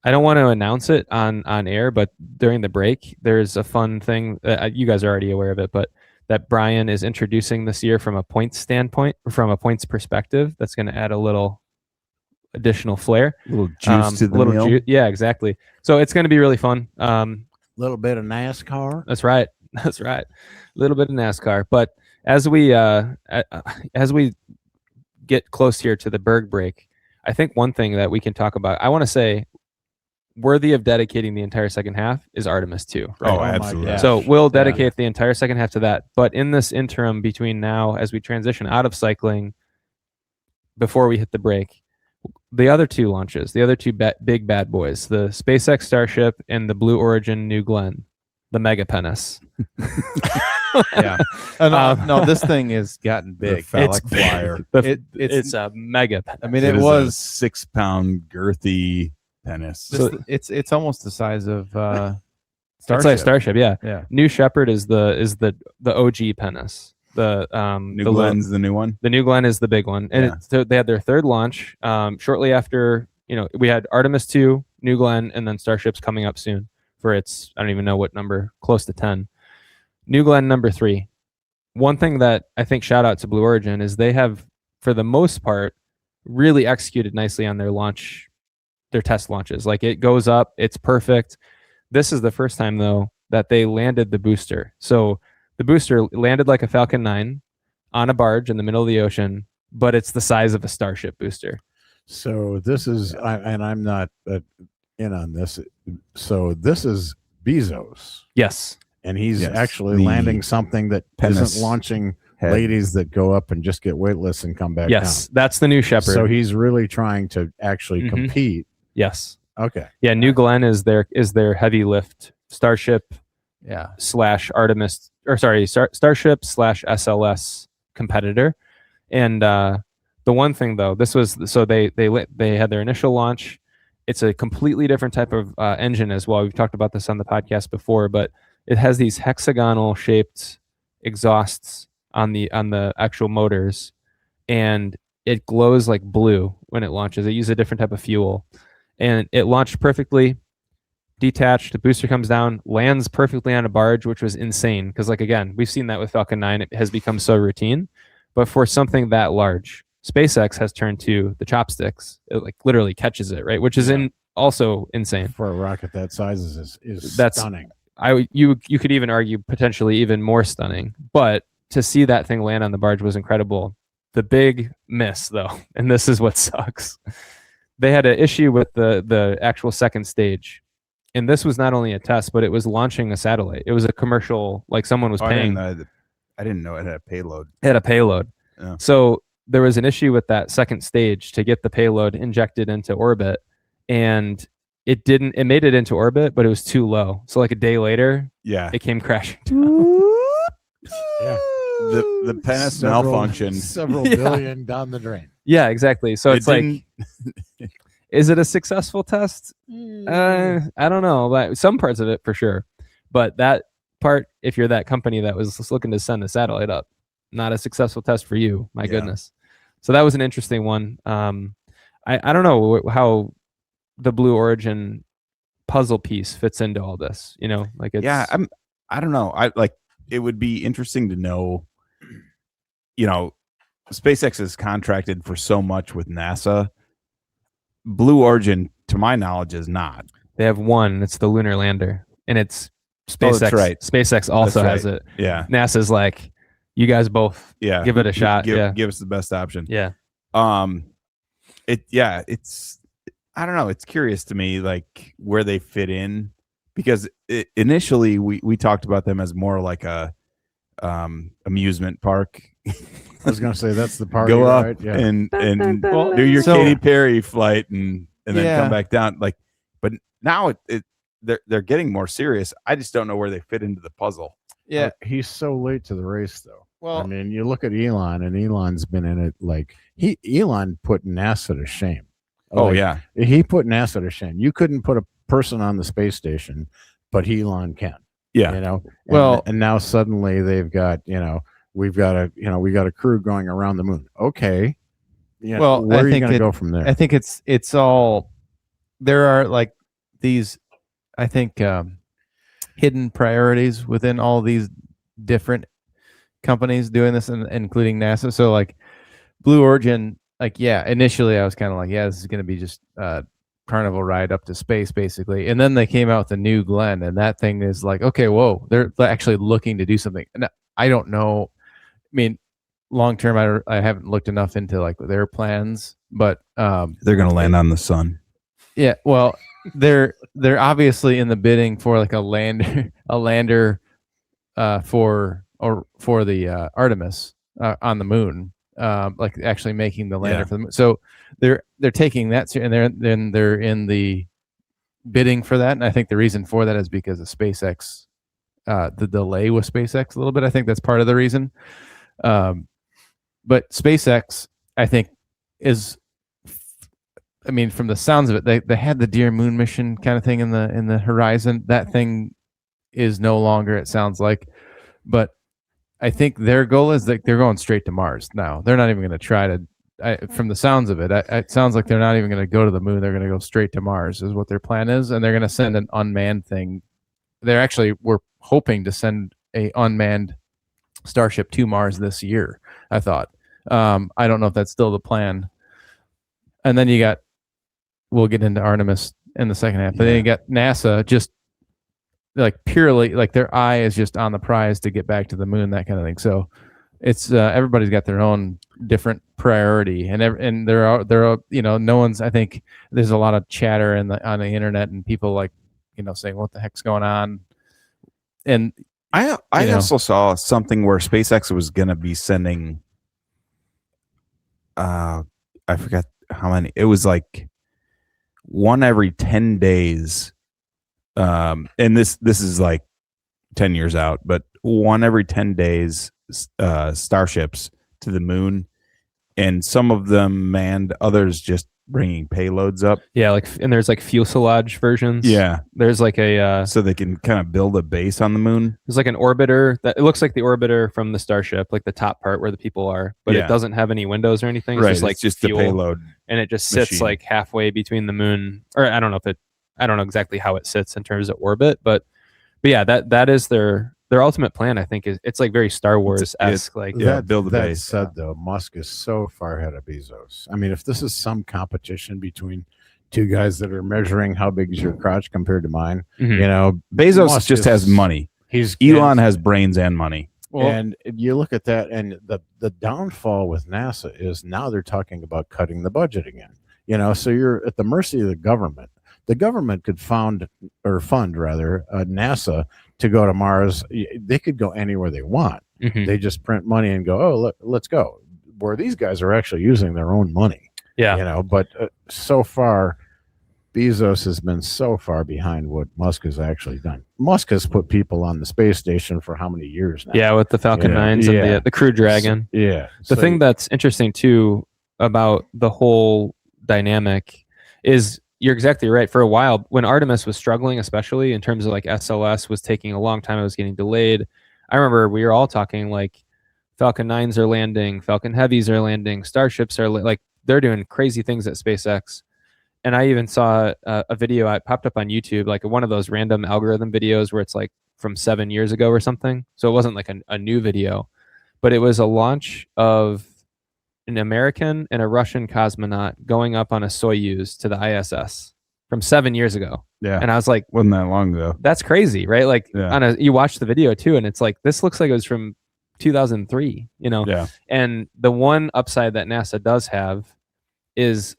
I don't want to announce it on air, but during the break, there's a fun thing. You guys are already aware of it, but that Brian is introducing this year from a points standpoint, from a points perspective. That's going to add a little additional flair, little juice to the little meal. Yeah, exactly. So it's going to be really fun. Little bit of NASCAR. That's right. That's right. A little bit of NASCAR, but as we get close here to the Berg break, I think one thing that we can talk about, I want to say, worthy of dedicating the entire second half is Artemis II. Oh, my absolutely. gosh. So we'll dedicate the entire second half to that. But in this interim between now, as we transition out of cycling, before we hit the break, the other two launches, the other two big bad boys, the SpaceX Starship and the Blue Origin New Glenn, the Mega Penis. Yeah. No, this thing has gotten The big. phallic flyer. It's a mega penis. I mean, It it is was. a 6 pound girthy penis. It's almost the size of It's Starship. like Starship, yeah. Yeah. New Shepard is the OG penis. The New Glenn's the new one. The New Glenn is the big one, and Yeah. so they had their third launch shortly after. We had Artemis II, New Glenn, and then Starship's coming up soon for its, I don't even know what number, close to 10. New Glenn number 3. One thing that I think, shout out to Blue Origin, is they have, for the most part, really executed nicely on their test launches. Like, it goes up, it's perfect. This is the first time though that they landed the booster. So the booster landed like a Falcon 9 on a barge in the middle of the ocean, but it's the size of a Starship booster. So this is, and I'm not in on this. So this is Bezos, Yes. and he's Yes, actually the landing something that penis isn't launching head. ladies that go up and just get weightless and come back Yes, down. that's the New Shepard. So he's really trying to actually Mhm. compete. Yes. Okay. Yeah, New Glenn is their heavy lift Starship Yeah. / Artemis, or sorry, Starship / SLS competitor. And the one thing though, this was, so they had their initial launch. It's a completely different type of engine as well. We've talked about this on the podcast before, but it has these hexagonal shaped exhausts on the actual motors, and it glows like blue when it launches. It uses a different type of fuel, and it launched perfectly. Detached, the booster comes down, lands perfectly on a barge, which was insane. Because, like, again, we've seen that with Falcon 9. It has become so routine. But for something that large, SpaceX has turned to the chopsticks. It like literally catches it, right? Which is also insane. For a rocket that size is That's stunning. You could even argue potentially even more stunning. But to see that thing land on the barge was incredible. The big miss, though, and this is what sucks. They had an issue with the actual second stage. And this was not only a test, but it was launching a satellite. It was a commercial, like someone was paying. I didn't know it had a payload. It had a payload. Yeah. So there was an issue with that second stage to get the payload injected into orbit. And it made it into orbit, but it was too low. So like a day later, Yeah. it came crashing down. Yeah. The penis malfunctioned. Several billion down the drain. Yeah, exactly. So it's like, didn't- is it a successful test? I don't know. But some parts of it for sure. But that part, if you're that company that was looking to send a satellite up, not a successful test for you. My goodness. So that was an interesting one. I don't know how the Blue Origin puzzle piece fits into all this. Like it's I don't know. It would be interesting to know. SpaceX is contracted for so much with NASA. Blue Origin, to my knowledge, is not. They have one. It's the lunar lander, and it's SpaceX. Oh, that's right. SpaceX also That's has it. Yeah. NASA's like, you guys both Yeah. give it a shot. Give us the best option. Yeah. It's I don't know. It's curious to me, like, where they fit in, because initially we talked about them as more like a amusement park. I was going to say that's the party. Go up right? Yeah. and Well, do your so- Katy Perry flight and then Yeah. come back down. Like, but now they're getting more serious. I just don't know where they fit into the puzzle. Yeah. He's so late to the race, though. Well, I mean, you look at Elon, and Elon's been in it. Like Elon put NASA to shame. Oh Like, yeah, he put NASA to shame. You couldn't put a person on the space station, but Elon can. yeah. And now suddenly they've got we got a crew going around the moon. Okay. Well, where I are you think going to go from there? I think it's all, there are like these, I think, hidden priorities within all these different companies doing this, and including NASA. So like Blue Origin, like, yeah, initially I was kind of like, yeah, this is going to be just carnival ride up to space basically, and then they came out with the New Glenn, and that thing is like, okay, whoa, they're actually looking to do something. And I don't know, I mean, long term, I haven't looked enough into like their plans, but They're going to land on the sun. yeah, well, they're obviously in the bidding for like a lander for the Artemis on the moon, like actually making the lander for the moon. So they're taking that, and they're in the bidding for that. And I think the reason for that is because of SpaceX, the delay with SpaceX a little bit. I think that's part of the reason. But SpaceX, I think, is, I mean, from the sounds of it, they had the Dear Moon mission kind of thing in the horizon. That thing is no longer, it sounds like. But I think their goal is that they're going straight to Mars now. They're not even going to try to, from the sounds of it, it sounds like they're not even going to go to the moon. They're going to go straight to Mars is what their plan is. And they're going to send an unmanned thing. We're hoping to send a unmanned Starship to Mars this year, I thought. I don't know if that's still the plan. And then we'll get into Artemis in the second half. But then you got NASA just like purely like their eye is just on the prize to get back to the moon, that kind of thing. So it's everybody's got their own different priority, and there are no one's. I think there's a lot of chatter on the internet and people like saying what the heck's going on. And I also saw something where SpaceX was going to be sending. I forgot how many. It was like one every 10 days. And this is like 10 years out, but one every 10 days, starships to the moon, and some of them manned, others just bringing payloads up. Yeah, and there's like fuselage versions. Yeah, there's like a so they can kind of build a base on the moon. There's like an orbiter that it looks like the orbiter from the Starship, like the top part where the people are, but it doesn't have any windows or anything. It's just like just fuel, the payload, and it just sits like halfway between the moon, or I don't know exactly how it sits in terms of orbit, but yeah, that is their ultimate plan. I think it's like very Star Wars-esque. Build a base. Said though, Musk is so far ahead of Bezos. I mean, if this is some competition between two guys that are measuring how big is your crotch compared to mine, Bezos Musk just has money. Elon has brains and money. Well, and you look at that, and the downfall with NASA is now they're talking about cutting the budget again. So you're at the mercy of the government. The government could fund NASA to go to Mars. They could go anywhere they want. Mm-hmm. They just print money and go, oh, let's go. Where these guys are actually using their own money. Yeah. But so far, Bezos has been so far behind what Musk has actually done. Musk has put people on the space station for how many years now? Yeah, with the Falcon 9s and the Crew Dragon. The thing that's interesting too about the whole dynamic is you're exactly right. For a while, when Artemis was struggling, especially in terms of like SLS was taking a long time, it was getting delayed. I remember we were all talking like Falcon 9s are landing, Falcon Heavies are landing, Starships are like they're doing crazy things at SpaceX. And I even saw a video I popped up on YouTube, like one of those random algorithm videos where it's like from 7 years ago or something. So it wasn't like a new video, but it was a launch of an American and a Russian cosmonaut going up on a Soyuz to the ISS from 7 years ago. Yeah. And I was like, wasn't that long ago. That's crazy, right? Like you watch the video too, and it's like, this looks like it was from 2003, Yeah. And the one upside that NASA does have is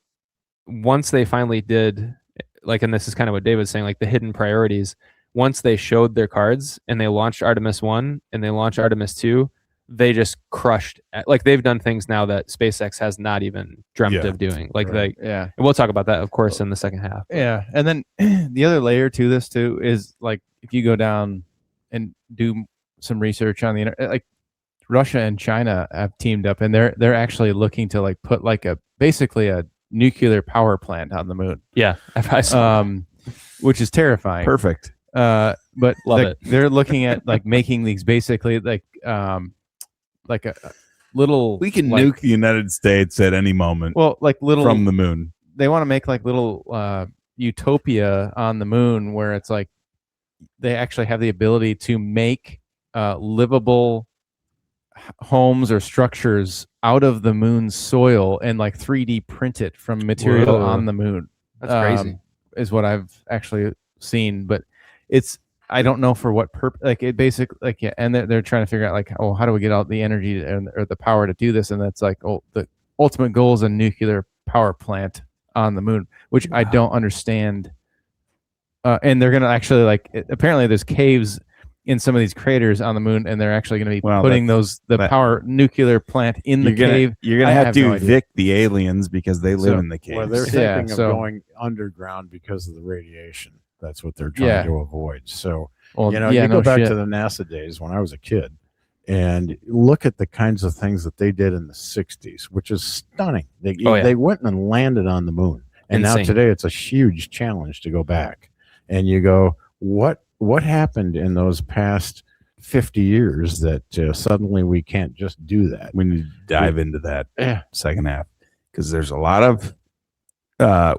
once they finally did, like, and this is kind of what David was saying, like the hidden priorities, once they showed their cards and they launched Artemis 1 and they launched Artemis 2, they just crushed. Like they've done things now that SpaceX has not even dreamt of doing. Like and we'll talk about that, of course, in the second half. Yeah, and then the other layer to this too is like if you go down and do some research on the internet, like Russia and China have teamed up, and they're actually looking to like put like basically a nuclear power plant on the moon. Yeah, I saw which is terrifying. Perfect. But Love it. They're looking at like making these basically like a little. We can nuke the United States at any moment. Well, like little from the moon. They want to make like little utopia on the moon where it's like they actually have the ability to make livable homes or structures out of the moon's soil and like 3D print it from material Whoa. on the moon. That's crazy. Is what I've actually seen, but I don't know for what purpose. Like it basically, like yeah, and they're trying to figure out like, oh, how do we get out the energy or the power to do this? And that's like, oh, the ultimate goal is a nuclear power plant on the moon, which I don't understand. And they're gonna actually apparently there's caves in some of these craters on the moon, and they're actually going to be putting the power nuclear plant in the cave. You're going to have to evict the aliens because they live in the caves. Well, they're thinking of going underground because of the radiation. That's what they're trying to avoid. So, you go back to the NASA days when I was a kid and look at the kinds of things that they did in the 60s, which is stunning. They went and landed on the moon. And now today it's a huge challenge to go back. And you go, what happened in those past 50 years that suddenly we can't just do that? We need to dive into that second half because there's a lot of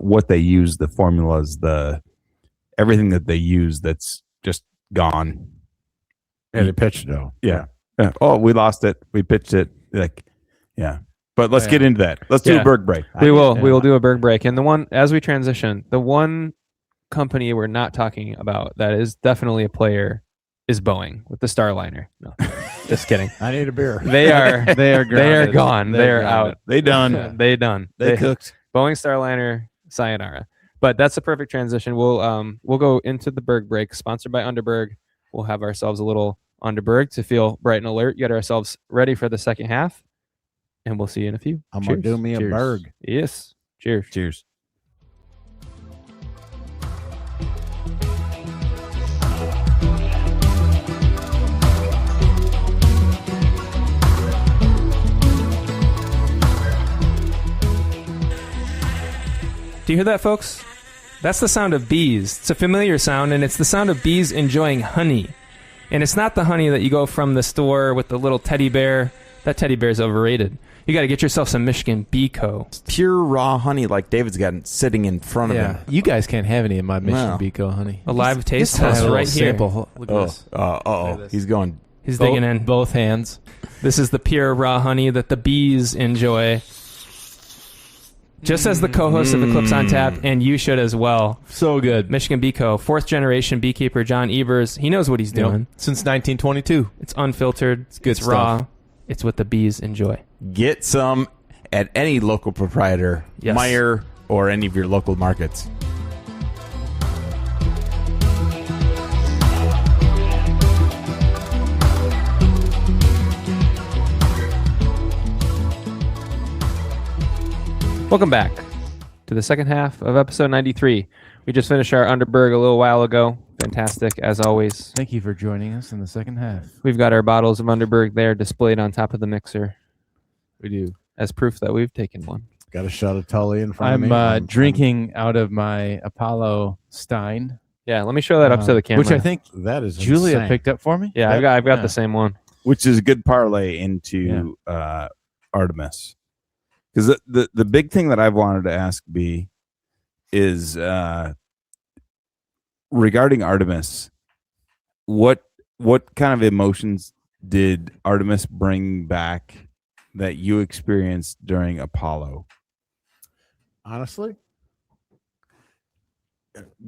what they use, the formulas, everything that they use that's just gone. And they pitched it. Yeah. Oh, we lost it. We pitched it. But let's get into that. Let's do a berg break. We will do a berg break. And the one, as we transition, the one company we're not talking about that is definitely a player is Boeing with the Starliner. No, just kidding. I need a beer. They are grounded. gone. They're out. They done. They done. They cooked. Boeing Starliner, sayonara. But that's a perfect transition. We'll go into the berg break, sponsored by Underberg. We'll have ourselves a little Underberg to feel bright and alert, get ourselves ready for the second half, and we'll see you in a few. I'm gonna do me a berg. Yes. Cheers. Cheers. Do you hear that, folks? That's the sound of bees. It's a familiar sound, and it's the sound of bees enjoying honey. And it's not the honey that you go from the store with the little teddy bear. That teddy bear is overrated. You got to get yourself some Michigan Bee Co. Pure raw honey like David's got sitting in front of him. You guys can't have any of my Michigan Bee Co. honey. A live taste test right here. Sample. Look at this. He's going. He's digging in. Both hands. This is the pure raw honey that the bees enjoy. Just as the co-host of Eclipse on Tap, and you should as well. So good. Michigan Bee Co. 4th generation beekeeper John Evers. He knows what he's doing. Since 1922. It's unfiltered. It's good it's stuff. Raw. It's what the bees enjoy. Get some at any local proprietor, Meyer, or any of your local markets. Welcome back to the second half of episode 93. We just finished our Underberg a little while ago. Fantastic, as always. Thank you for joining us in the second half. We've got our bottles of Underberg there displayed on top of the mixer. We do. As proof that we've taken one. Got a shot of Tully in front of me. I'm drinking out of my Apollo Stein. Yeah, let me show that up to the camera. Which I think that is Julia insane. picked up for me. Yeah, I've got the same one. Which is a good parlay into Artemis. Because the big thing that I've wanted to ask B is regarding Artemis, what kind of emotions did Artemis bring back that you experienced during Apollo? Honestly?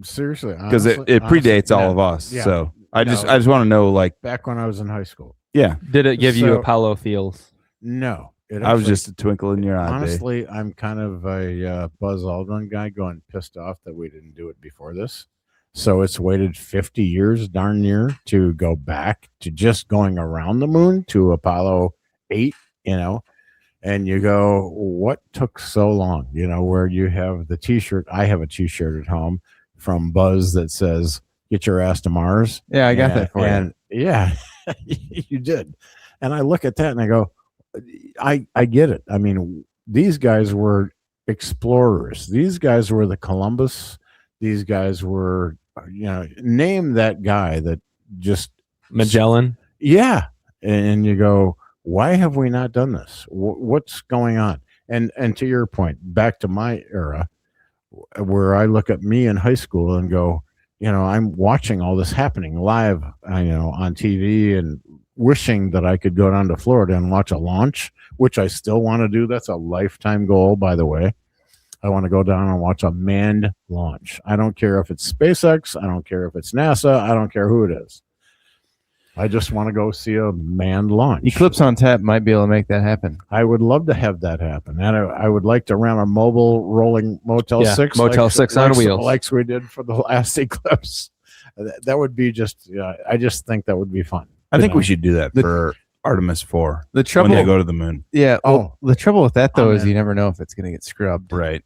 Seriously. Because it predates all of us. Yeah. So I just want to know, like, back when I was in high school. Yeah. Did it give you Apollo feels? No. I was just a twinkle in your eye. Honestly, I'm kind of a Buzz Aldrin guy going pissed off that we didn't do it before this. So it's waited 50 years darn near to go back to just going around the moon to Apollo 8, and you go, what took so long? Where you have the T-shirt. I have a T-shirt at home from Buzz that says, "Get your ass to Mars." Yeah, I got that for you. Yeah, you did. And I look at that and I go, I get it. I mean, these guys were explorers. These guys were the Columbus. These guys were, name that guy that just Magellan. Yeah. And you go, why have we not done this? What's going on? And to your point, back to my era, where I look at me in high school and go, I'm watching all this happening live, on TV, and wishing that I could go down to Florida and watch a launch, which I still want to do. That's a lifetime goal, by the way. I want to go down and watch a manned launch. I don't care if it's SpaceX. I don't care if it's NASA. I don't care who it is. I just want to go see a manned launch. Eclipse on Tap might be able to make that happen. I would love to have that happen. And I would like to rent a mobile rolling Motel 6. Motel 6 on wheels. Like we did for the last Eclipse. That would be just, I just think that would be fun. I think we should do that for Artemis 4. The trouble, when they go to the moon. Yeah. Oh, the trouble with that, though, is you never know if it's going to get scrubbed. Right.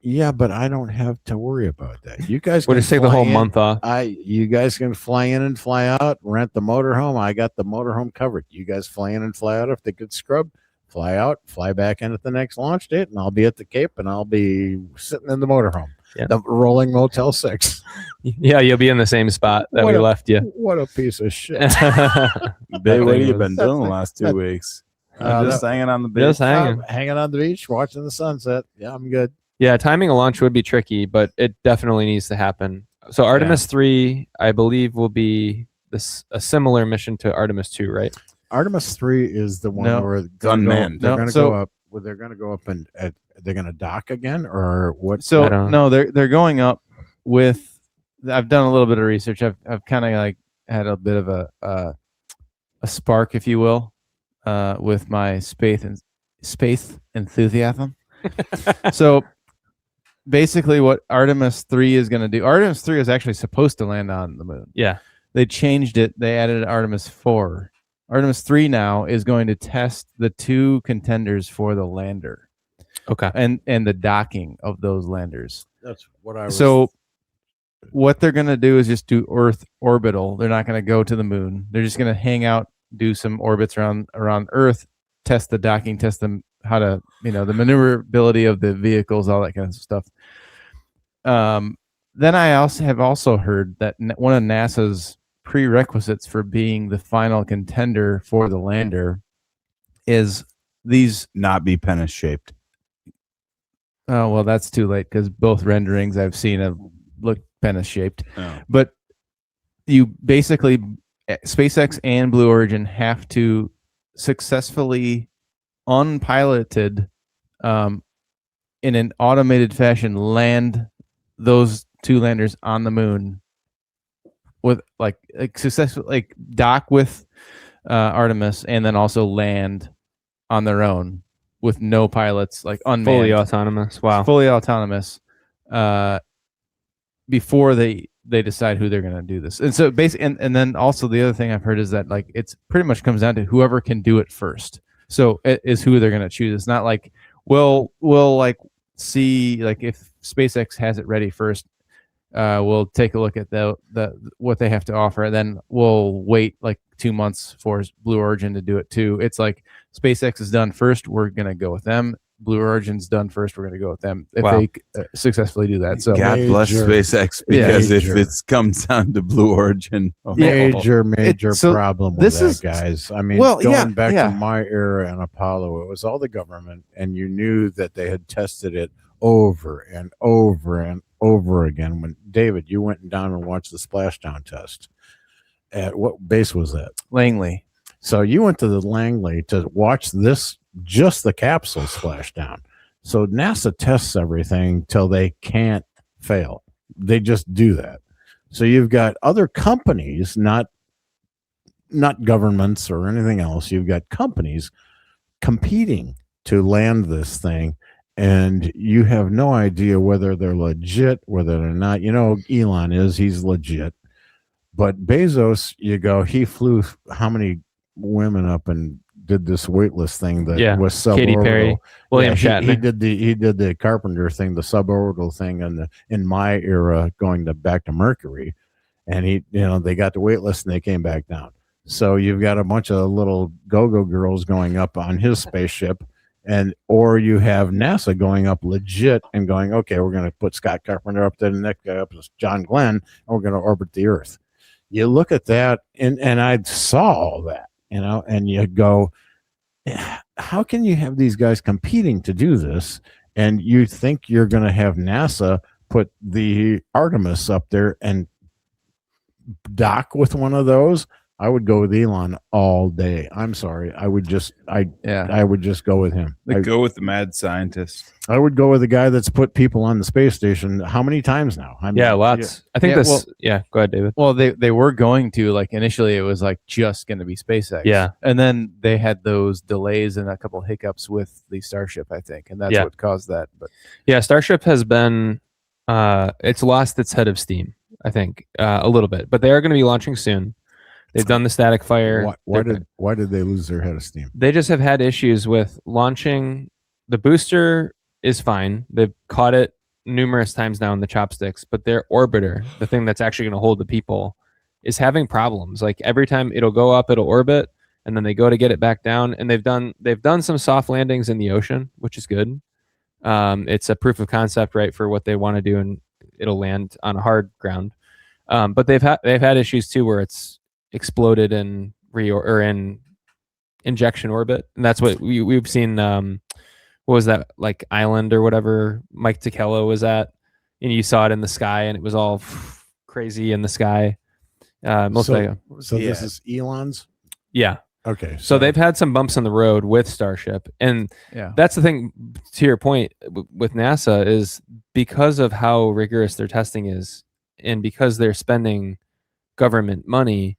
Yeah, but I don't have to worry about that. You guys We'll just take the whole month off. You guys can fly in and fly out, rent the motorhome. I got the motorhome covered. You guys fly in and fly out if they get scrubbed. Fly out, fly back in at the next launch date, and I'll be at the Cape, and I'll be sitting in the motorhome. Yeah. The rolling Motel 6. Yeah, you'll be in the same spot that we left you. What a piece of shit. Babe, what have you been doing the last 2 weeks? Just hanging on the beach. Just hanging. Hanging on the beach, watching the sunset. Yeah, I'm good. Yeah, timing a launch would be tricky, but it definitely needs to happen. So Artemis 3, I believe, will be a similar mission to Artemis 2, right? Artemis 3 is the one where unmanned. They're going to go up. Well, they're going to go up and they're going to dock again, or what? So no, they're going up with. I've done a little bit of research. I've kind of like had a bit of a spark, if you will, with my space enthusiasm. So basically what Artemis 3 is going to do, Artemis 3 is actually supposed to land on the moon. Yeah. They changed it. They added Artemis 4. Artemis 3 now is going to test the 2 contenders for the lander. Okay. And the docking of those landers. That's what I was. So what they're going to do is just do Earth orbital. They're not going to go to the moon. They're just going to hang out, do some orbits around Earth, test the docking, test them how to, the maneuverability of the vehicles, all that kind of stuff. Then I also heard that one of NASA's prerequisites for being the final contender for the lander is these not be penis shaped. Oh, well, that's too late because both renderings I've seen have looked penis shaped. Oh. But you basically, SpaceX and Blue Origin have to successfully unpiloted in an automated fashion land those 2 landers on the moon with like successfully like dock with Artemis and then also land on their own with no pilots, like unmanned, fully autonomous. Wow. Fully autonomous before they decide who they're going to do this. And so basically, and then also the other thing I've heard is that like it's pretty much comes down to whoever can do it first. So it is who they're going to choose. It's not like we'll like see like if SpaceX has it ready first, we'll take a look at the what they have to offer, and then we'll wait like 2 months for Blue Origin to do it too. It's like SpaceX is done first, we're going to go with them. Blue Origin's done first, we're going to go with them if they successfully do that. So God bless SpaceX, because if it comes down to Blue Origin, major problem with that, guys. I mean, going back to my era and Apollo, it was all the government, and you knew that they had tested it over and over and over again. When David, you went down and watched the splashdown test. At what base was that? Langley. So you went to the Langley to watch this, just the capsule splash down. So NASA tests everything till they can't fail. They just do that. So you've got other companies, not governments or anything else. You've got companies competing to land this thing, and you have no idea whether they're legit, whether they're not. Elon he's legit. But Bezos, he flew how many women up and did this weightless thing that was suborbital. Katy Perry, William Shatner. He did the Carpenter thing, the suborbital thing, and in my era going back to Mercury, and they got the weightless and they came back down. So you've got a bunch of little go-go girls going up on his spaceship, or you have NASA going up legit and going, okay, we're going to put Scott Carpenter up there, the next guy up is John Glenn, and we're going to orbit the Earth. You look at that, and I saw all that. And you go, how can you have these guys competing to do this? and you think you're going to have NASA put the Artemis up there and dock with one of those, I would go with Elon all day. I'm sorry. I would just go with him. Go with the mad scientist. I would go with the guy that's put people on the space station how many times now? I mean, Yeah, lots. I think this. Go ahead, David. Well, they were going to, like, initially it was like just going to be SpaceX. Yeah. And then they had those delays and a couple hiccups with the Starship, I think, and that's what caused that. But yeah, Starship has been it's lost its head of steam, I think, a little bit, but they are going to be launching soon. They've done the static fire. Why did they lose their head of steam? They just have had issues with launching. The booster is fine. They've caught it numerous times now in the chopsticks, but their orbiter, the thing that's actually going to hold the people, is having problems. Like every time it'll go up, it'll orbit, and then they go to get it back down. And they've done some soft landings in the ocean, which is good. It's a proof of concept, right, for what they want to do, and it'll land on a hard ground. But they've had issues too where it's exploded in in injection orbit, and that's what we've seen. What was that, like island or whatever Mike Tekello was at, and you saw it in the sky, and it was all crazy in the sky. This is Elon's. Yeah. Okay. So they've had some bumps on the road with Starship, and that's the thing. To your point with NASA is because of how rigorous their testing is, and because they're spending government money.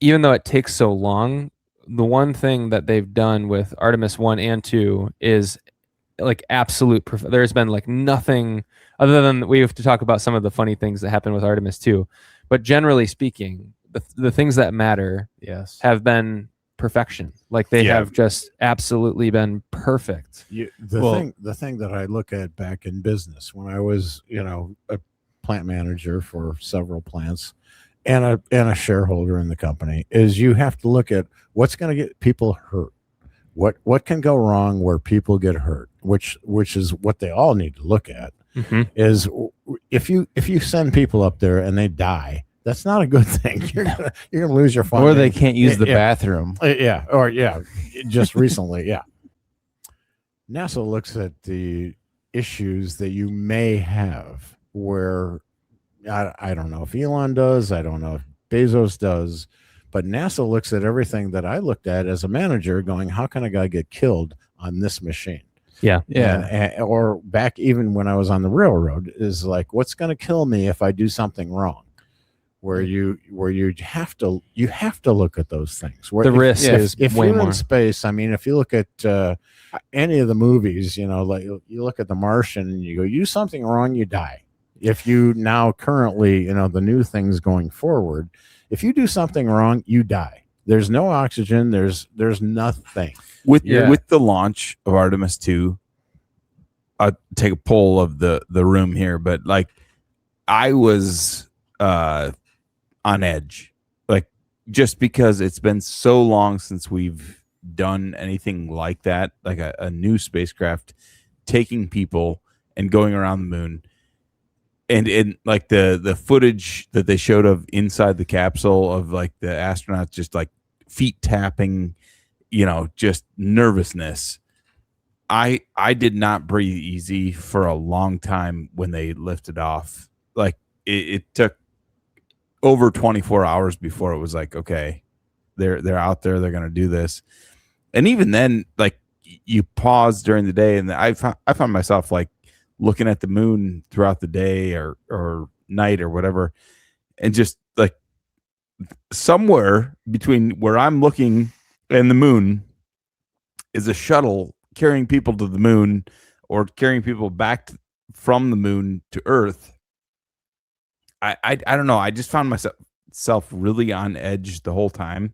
Even though it takes so long, the one thing that they've done with Artemis 1 and 2 is like absolute. There's been like nothing other than we have to talk about some of the funny things that happened with Artemis 2. But generally speaking, the things that matter have been perfection. Like they have just absolutely been perfect. The thing that I look at back in business when I was, a plant manager for several plants, and a shareholder in the company, is you have to look at what's going to get people hurt. What can go wrong where people get hurt, which is what they all need to look at. Mm-hmm. Is if you send people up there and they die, that's not a good thing. You're gonna lose your funding. Or they can't use the bathroom. Just recently, NASA looks at the issues that you may have where I don't know if Elon does, I don't know if Bezos does, but NASA looks at everything that I looked at as a manager going, how can a guy get killed on this machine? Yeah. Or back even when I was on the railroad, is like, what's going to kill me if I do something wrong? Where you have to look at those things. Where the risk is if way you're more in space. I mean, if you look at any of the movies, like you look at The Martian and you go, you do something wrong, you die. If you now currently, the new things going forward, if you do something wrong, you die. There's no oxygen. There's nothing. With the launch of Artemis II, I'll take a poll of the room here, but like I was on edge, like just because it's been so long since we've done anything like that, like a new spacecraft taking people and going around the moon. And in like the footage that they showed of inside the capsule of like the astronauts just like feet tapping, just nervousness. I did not breathe easy for a long time when they lifted off. Like it took over 24 hours before it was like, okay, they're out there, they're gonna do this. And even then, like you pause during the day, and I found myself like looking at the moon throughout the day or night or whatever, and just like somewhere between where I'm looking and the moon is a shuttle carrying people to the moon or carrying people back from the moon to Earth. I don't know. I just found myself really on edge the whole time.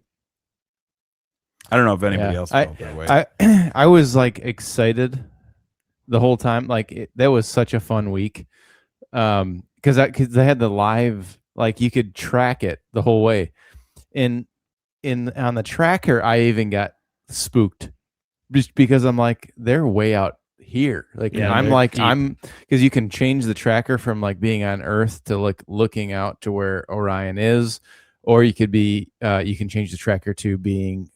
I don't know if anybody else felt that way. I was like excited the whole time. Like that was such a fun week. Because they had the live, like you could track it the whole way. And on the tracker, I even got spooked just because I'm like, they're way out here. Like I'm because you can change the tracker from like being on Earth to like looking out to where Orion is, or you could be you can change the tracker to being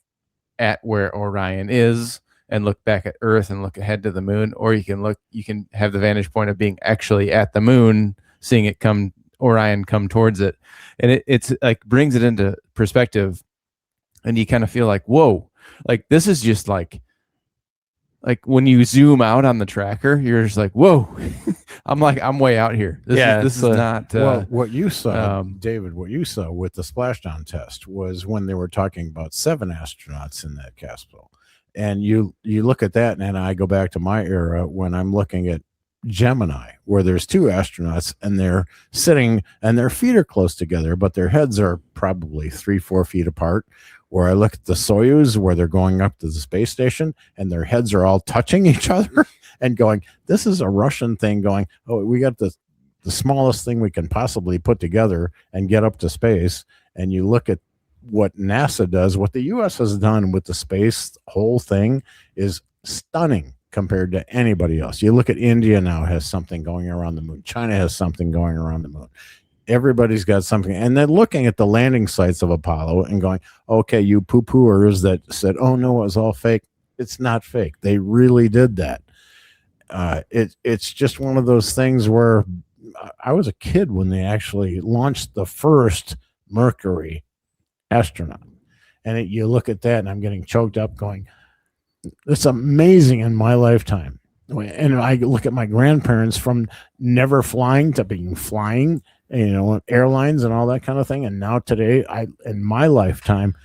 at where Orion is and look back at Earth and look ahead to the moon, or you can have the vantage point of being actually at the moon, seeing it come, Orion come towards it. And it's like brings it into perspective, and you kind of feel like, whoa, like this is just like when you zoom out on the tracker, you're just like, whoa, I'm way out here. This is not well, what you saw, David, what you saw with the splashdown test was when they were talking about 7 astronauts in that capsule. And you look at that, and I go back to my era when I'm looking at Gemini, where there's 2 astronauts and they're sitting and their feet are close together, but their heads are probably 3-4 feet apart. Where I look at the Soyuz, where they're going up to the space station and their heads are all touching each other and going, this is a Russian thing going, oh, we got the smallest thing we can possibly put together and get up to space. And you look at what NASA does, what the U.S. has done with the space whole thing is stunning compared to anybody else. You look at India now has something going around the moon. China has something going around the moon. Everybody's got something. And then looking at the landing sites of Apollo and going, okay, you poo-pooers that said, oh, no, it was all fake. It's not fake. They really did that. It's just one of those things where I was a kid when they actually launched the first Mercury astronaut. And you look at that and I'm getting choked up going, it's amazing in my lifetime. And I look at my grandparents from never flying to being flying, airlines and all that kind of thing. And now today, in my lifetime,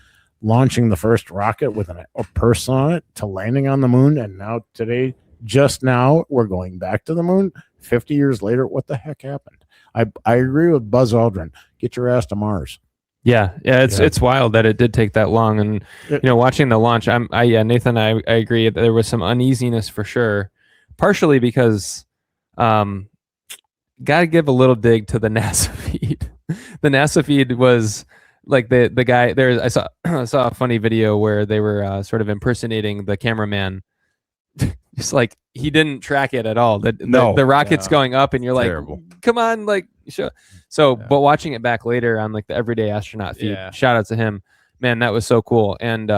launching the first rocket with a person on it to landing on the moon. And now today, just now, we're going back to the moon. 50 years later, what the heck happened? I agree with Buzz Aldrin. Get your ass to Mars. Yeah, it's wild that it did take that long. And watching the launch, Nathan, I agree. There was some uneasiness for sure, partially because got to give a little dig to the NASA feed. The NASA feed was like the guy there. I saw a funny video where they were sort of impersonating the cameraman. Just like he didn't track it at all. The rocket's going up, and you're Terrible. like, come on, like show. So, but watching it back later on like the Everyday Astronaut feed, shout out to him, man, that was so cool. And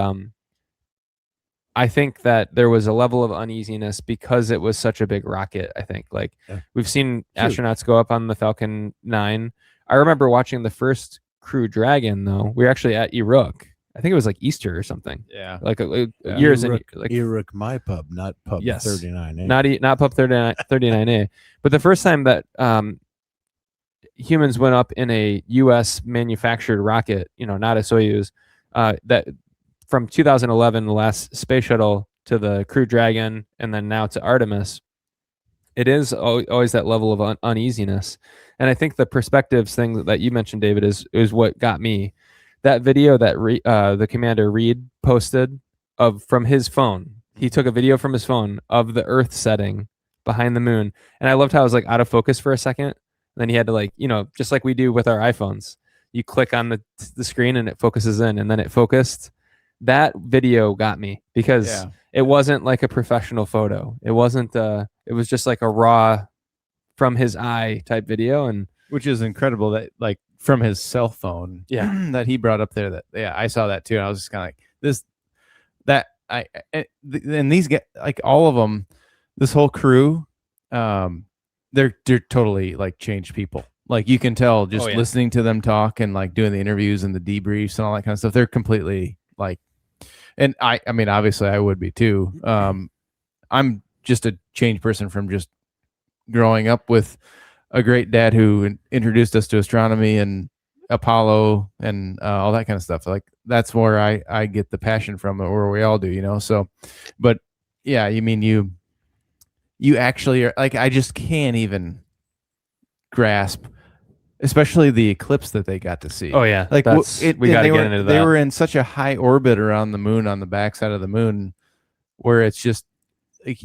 I think that there was a level of uneasiness because it was such a big rocket. I think we've seen astronauts go up on the Falcon 9. I remember watching the first Crew Dragon though. We were actually at Uruk. I think it was like Easter or something. Yeah. Years in Uruk, my pub, not Pub 39A. Not Pub 39A. But the first time that humans went up in a US manufactured rocket, not a Soyuz, that from 2011, the last space shuttle to the Crew Dragon, and then now to Artemis, it is always that level of uneasiness. And I think the perspectives thing that you mentioned, David, is what got me. That video that the Commander Reed posted from his phone. He took a video from his phone of the Earth setting behind the moon. And I loved how it was like out of focus for a second. And then he had to just like we do with our iPhones. You click on the screen and it focuses in, and then it focused. That video got me because it wasn't like a professional photo. It wasn't it was just like a raw from his eye type video, and which is incredible that like from his cell phone that he brought up there. I saw that too. And I was just kind of like and these guys, like all of them, this whole crew, they're totally like changed people. Like you can tell just listening to them talk and like doing the interviews and the debriefs and all that kind of stuff. They're completely like, and I mean, obviously I would be too. I'm just a changed person from just growing up with a great dad who introduced us to astronomy and Apollo and all that kind of stuff. Like that's where I get the passion from, or we all do, So, but yeah, you mean you actually are like, I just can't even grasp, especially the eclipse that they got to see. Oh yeah, like we got to get into that. They were in such a high orbit around the moon on the backside of the moon, where it's just like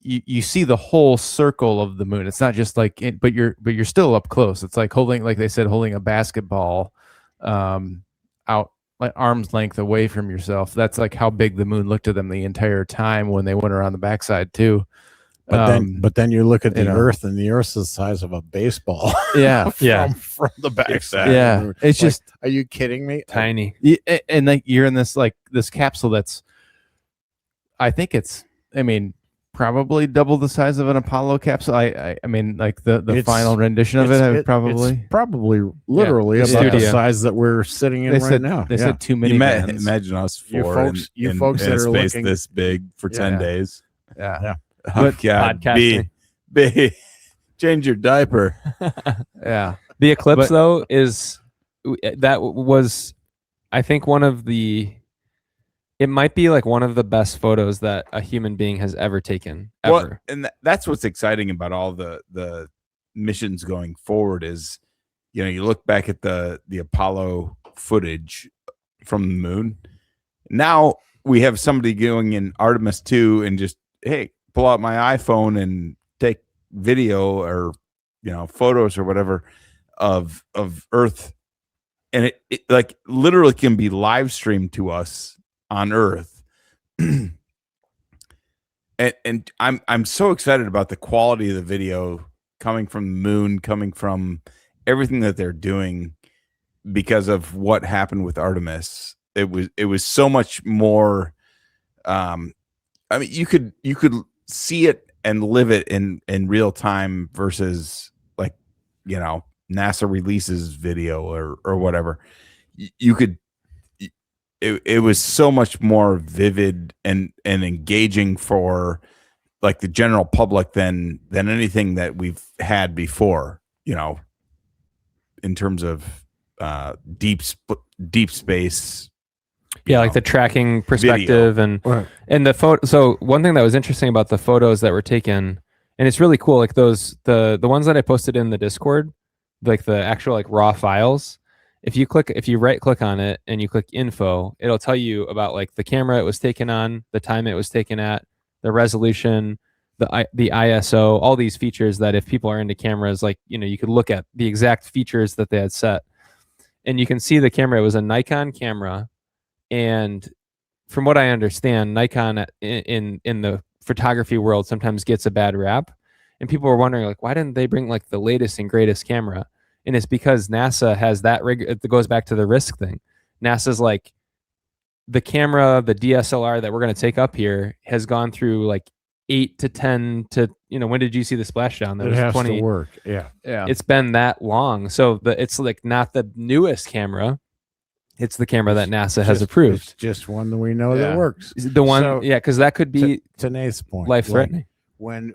you see the whole circle of the moon. It's not just like but you're still up close. It's like holding a basketball out like arm's length away from yourself. That's like how big the moon looked to them the entire time when they went around the backside too. But then you look at the Earth, and the Earth's the size of a baseball. Yeah, from the backside. Yeah, it's just. Are you kidding me? Tiny. And like you're in this capsule that's. I think it's, I mean, probably double the size of an Apollo capsule. I mean, like the It's- final rendition of it, it's probably. probably literally the about the studio. size that we're sitting in They right said now. they said 2 You minivans. imagine us You four folks- you folks in that a are space looking- this big for 10 Yeah. days. Yeah. Oh, But God, podcasting. be change your diaper. Yeah. The Eclipse, But- though, that was, I think, it might be like one of the best photos that a human being has ever taken, ever. Well, and that's what's exciting about all the missions going forward is, you look back at the Apollo footage from the moon. Now we have somebody going in Artemis II and just, hey, pull out my iPhone and take video or photos or whatever of Earth, and it like literally can be live streamed to us on Earth. and I'm so excited about the quality of the video coming from the moon, coming from everything that they're doing because of what happened with Artemis. It was so much more. I mean, you could see it and live it in real time versus like NASA releases video or whatever. You could. It was so much more vivid and engaging for like the general public than anything that we've had before, in terms of deep space. Yeah, like the tracking perspective and Right. the photo. So one thing that was interesting about the photos that were taken, and it's really cool, like those the ones that I posted in the Discord, like the actual like raw files. If you right click on it and you click info, it'll tell you about like the camera it was taken on, the time it was taken at, the resolution, the ISO, all these features that if people are into cameras, like, you could look at the exact features that they had set. And you can see the camera, it was a Nikon camera. And from what I understand, Nikon in the photography world sometimes gets a bad rap. And people were wondering, like, why didn't they bring like the latest and greatest camera? And it's because NASA has that it goes back to the risk thing. NASA's like, the camera, the DSLR that we're going to take up here has gone through like 8 to 10 to, when did you see the splashdown? That It was has 20. to work. Yeah. Yeah. It's been that long. So it's like not the newest camera. It's the camera that NASA has approved. It's just one that we know Yeah. that works. The one, So, because that could be to Nate's point, life threatening. like, when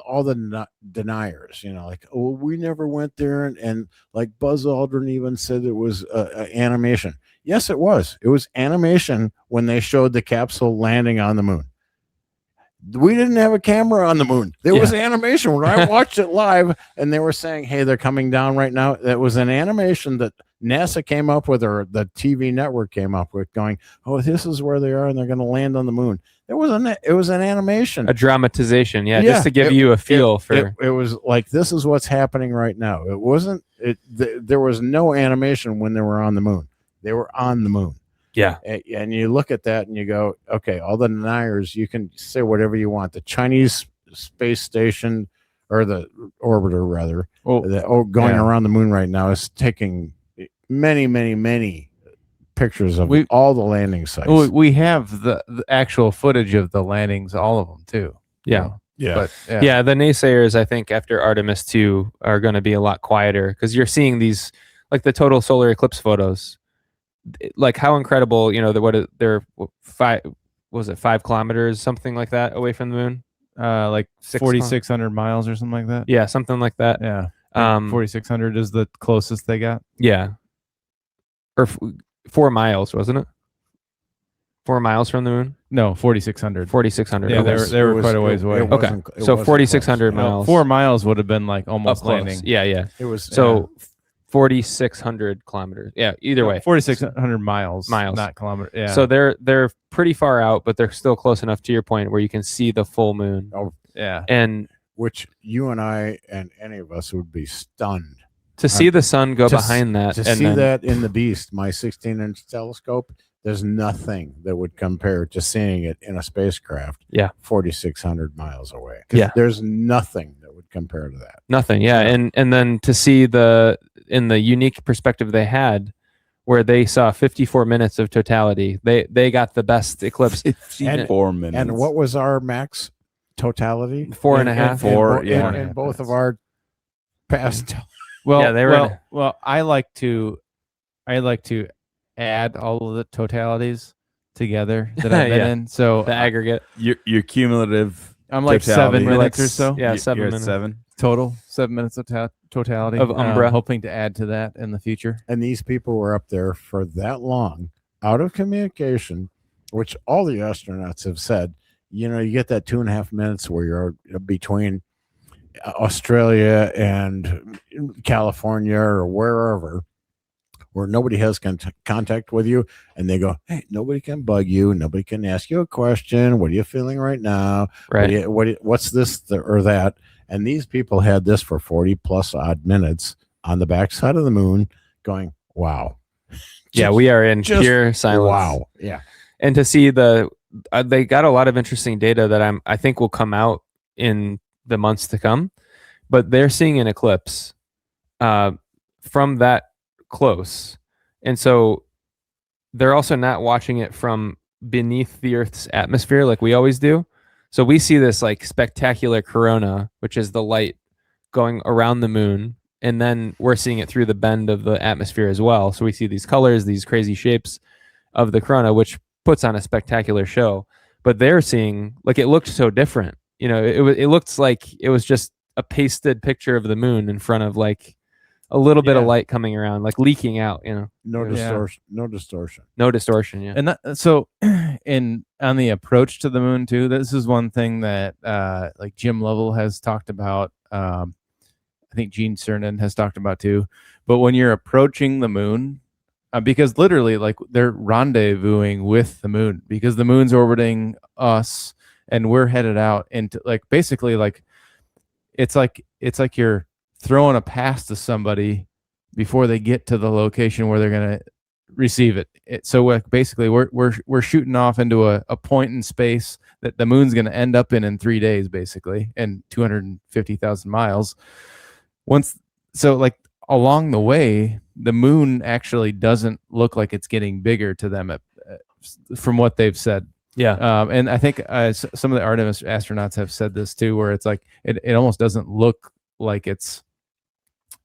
all the deniers, like, oh, we never went there, and like Buzz Aldrin even said it was animation. Yes, it was. It was animation when they showed the capsule landing on the moon. We didn't have a camera on the moon. There was animation when I watched it live, and they were saying, "Hey, they're coming down right now." That was an animation that NASA came up with, or the TV network came up with, going, "Oh, this is where they are, and they're going to land on the moon." It was an animation, A dramatization, just to give you a feel for. It was like, this is what's happening right now. It wasn't. There was no animation when they were on the moon. They were on the moon. Yeah. And you look at that and you go, okay, all the deniers, you can say whatever you want. The Chinese space station, or the orbiter rather, going around the moon right now is taking many, many, many pictures of all the landing sites. We have the actual footage of the landings, all of them too. Yeah. But Yeah, the naysayers, I think, after Artemis II are going to be a lot quieter because you're seeing these, like the total solar eclipse photos, like how incredible, they're 5 kilometers, something like that, away from the moon. Like 4,600 miles or something like that. Yeah, something like that. Yeah. 4,600 is the closest they got. Yeah. Or 4 miles, wasn't it? 4 miles from the moon? No, 4,600. 4,600. Yeah, Okay. they were quite a ways away. Okay. So 4,600 miles. 4 miles would have been like almost Up close. landing. Yeah. It was So 4,600 kilometers. Yeah, either way. 4,600 miles, Miles. not kilometers. Yeah. So they're pretty far out, but they're still close enough to your point where you can see the full moon. Oh, yeah. And which you and I and any of us would be stunned to see the sun go to behind that. to and see then, that in the Beast, my 16-inch telescope. There's nothing that would compare to seeing it in a spacecraft. Yeah. 4,600 miles away. Yeah. There's nothing that would compare to that. Nothing. Yeah. And then to see in the unique perspective they had, where they saw 54 minutes of totality. They got the best eclipse. 54 minutes. And what was our max totality? 4.5. In both of our past. Well, Yeah, they were well, I like to add all of the totalities together that I've been Yeah. in. So the aggregate. Your cumulative. I'm like totality. 7 minutes or so. Yeah, You're 7 at minutes. 7. Total 7 minutes of totality Of Umbra. hoping to add to that in the future. And these people were up there for that long, out of communication, which all the astronauts have said. You know, you get that 2.5 minutes where you're between Australia and California or wherever, where nobody has contact with you, and they go, "Hey, nobody can bug you, nobody can ask you a question. What are you feeling right now? Right. What's this or that?" And these people had this for 40 plus odd minutes on the backside of the moon, going, "Wow." Yeah, we are in just pure silence. Wow. Yeah. And to see they got a lot of interesting data that I think will come out in the months to come, but they're seeing an eclipse from that close, and so they're also not watching it from beneath the Earth's atmosphere like we always do. So we see this like spectacular corona, which is the light going around the moon, and then we're seeing it through the bend of the atmosphere as well. So we see these colors, these crazy shapes of the corona, which puts on a spectacular show. But they're seeing, like, it looked so different. You know, it looked like it was just a pasted picture of the moon in front of like a little bit of light coming around, like leaking out. You know, No Yeah. distortion. No distortion. no distortion. Yeah, And so on the approach to the moon too, this is one thing that like Jim Lovell has talked about. I think Gene Cernan has talked about too. But when you're approaching the moon, because literally like they're rendezvousing with the moon, because the moon's orbiting us and we're headed out into like basically like it's like you're throwing a pass to somebody before they get to the location where they're going to receive it. So like basically we're shooting off into a point in space that the moon's going to end up in 3 days, basically, and 250,000 miles. So like along the way, the moon actually doesn't look like it's getting bigger to them from what they've said. yeah, And I think some of the Artemis astronauts have said this too, where it's like it almost doesn't look like it's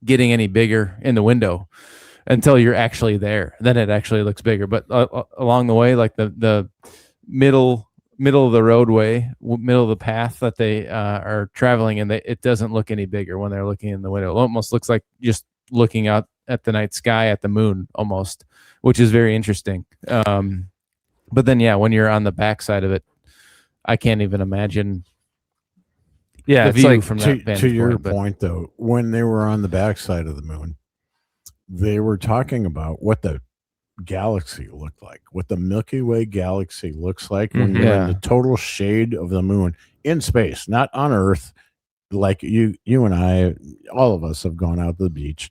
getting any bigger in the window until you're actually there. Then it actually looks bigger. But along the way, like the middle of the roadway, middle of the path that they are traveling in, it doesn't look any bigger when they're looking in the window. It almost looks like just looking out at the night sky at the moon almost, which is very interesting. But then, yeah, when you're on the backside of it, I can't even imagine. yeah. The It's view like from to, that vantage to your point, point, though, when they were on the backside of the moon, they were talking about what the galaxy looked like, what the Milky Way galaxy looks like when Mhm. you're in Yeah. the total shade of the moon in space, not on Earth. Like you and I, all of us have gone out to the beach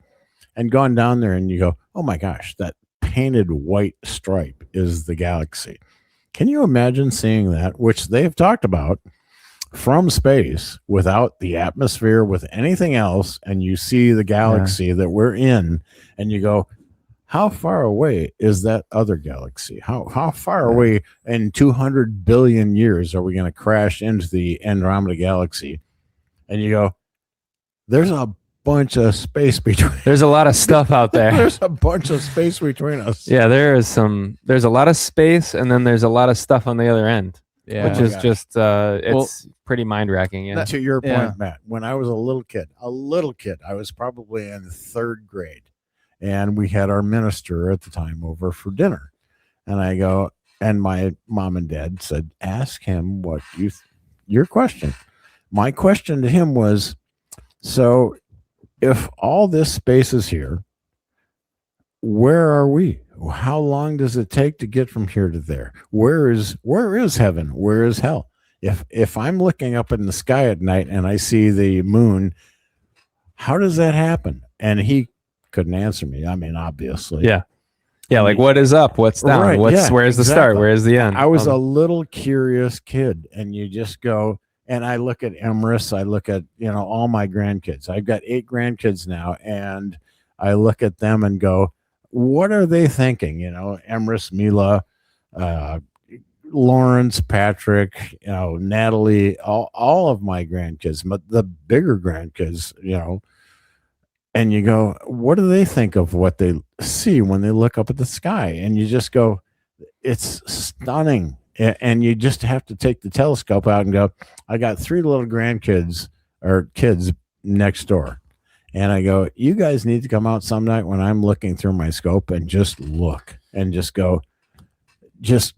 and gone down there, and you go, "Oh my gosh, that painted white stripe is the galaxy." Can you imagine seeing that, which they've talked about, from space without the atmosphere, with anything else, and you see the galaxy that we're in, and you go, how far away is that other galaxy? How far away in 200 billion years are we going to crash into the Andromeda galaxy? And you go, there's a bunch of space between. There's a lot of stuff out there. There's a bunch of space between us. Yeah, there's a lot of space, and then there's a lot of stuff on the other end, yeah. which my is gosh. just it's pretty mind racking. Yeah, To your point, Yeah. Matt, when I was a little kid, I was probably in 3rd grade, and we had our minister at the time over for dinner. And I go, and my mom and dad said, ask him what your question. My question to him was, so if all this space is here, where are we? How long does it take to get from here to there? Where is heaven? Where is hell? If I'm looking up in the sky at night and I see the moon, how does that happen? And he couldn't answer me. I mean, obviously. Yeah. Yeah, like what is up? What's down? Right, Where's the start? exactly. Where's the end? I was Um, a little curious kid, and you just go, and I look at Emrys, I look at, all my grandkids. I've got 8 grandkids now, and I look at them and go, what are they thinking? Emrys, Mila, Lawrence, Patrick, Natalie, all of my grandkids, but the bigger grandkids, and you go, what do they think of what they see when they look up at the sky? And you just go, it's stunning. And you just have to take the telescope out and go, I got 3 little grandkids or kids next door. And I go, you guys need to come out some night when I'm looking through my scope and just look and just go, just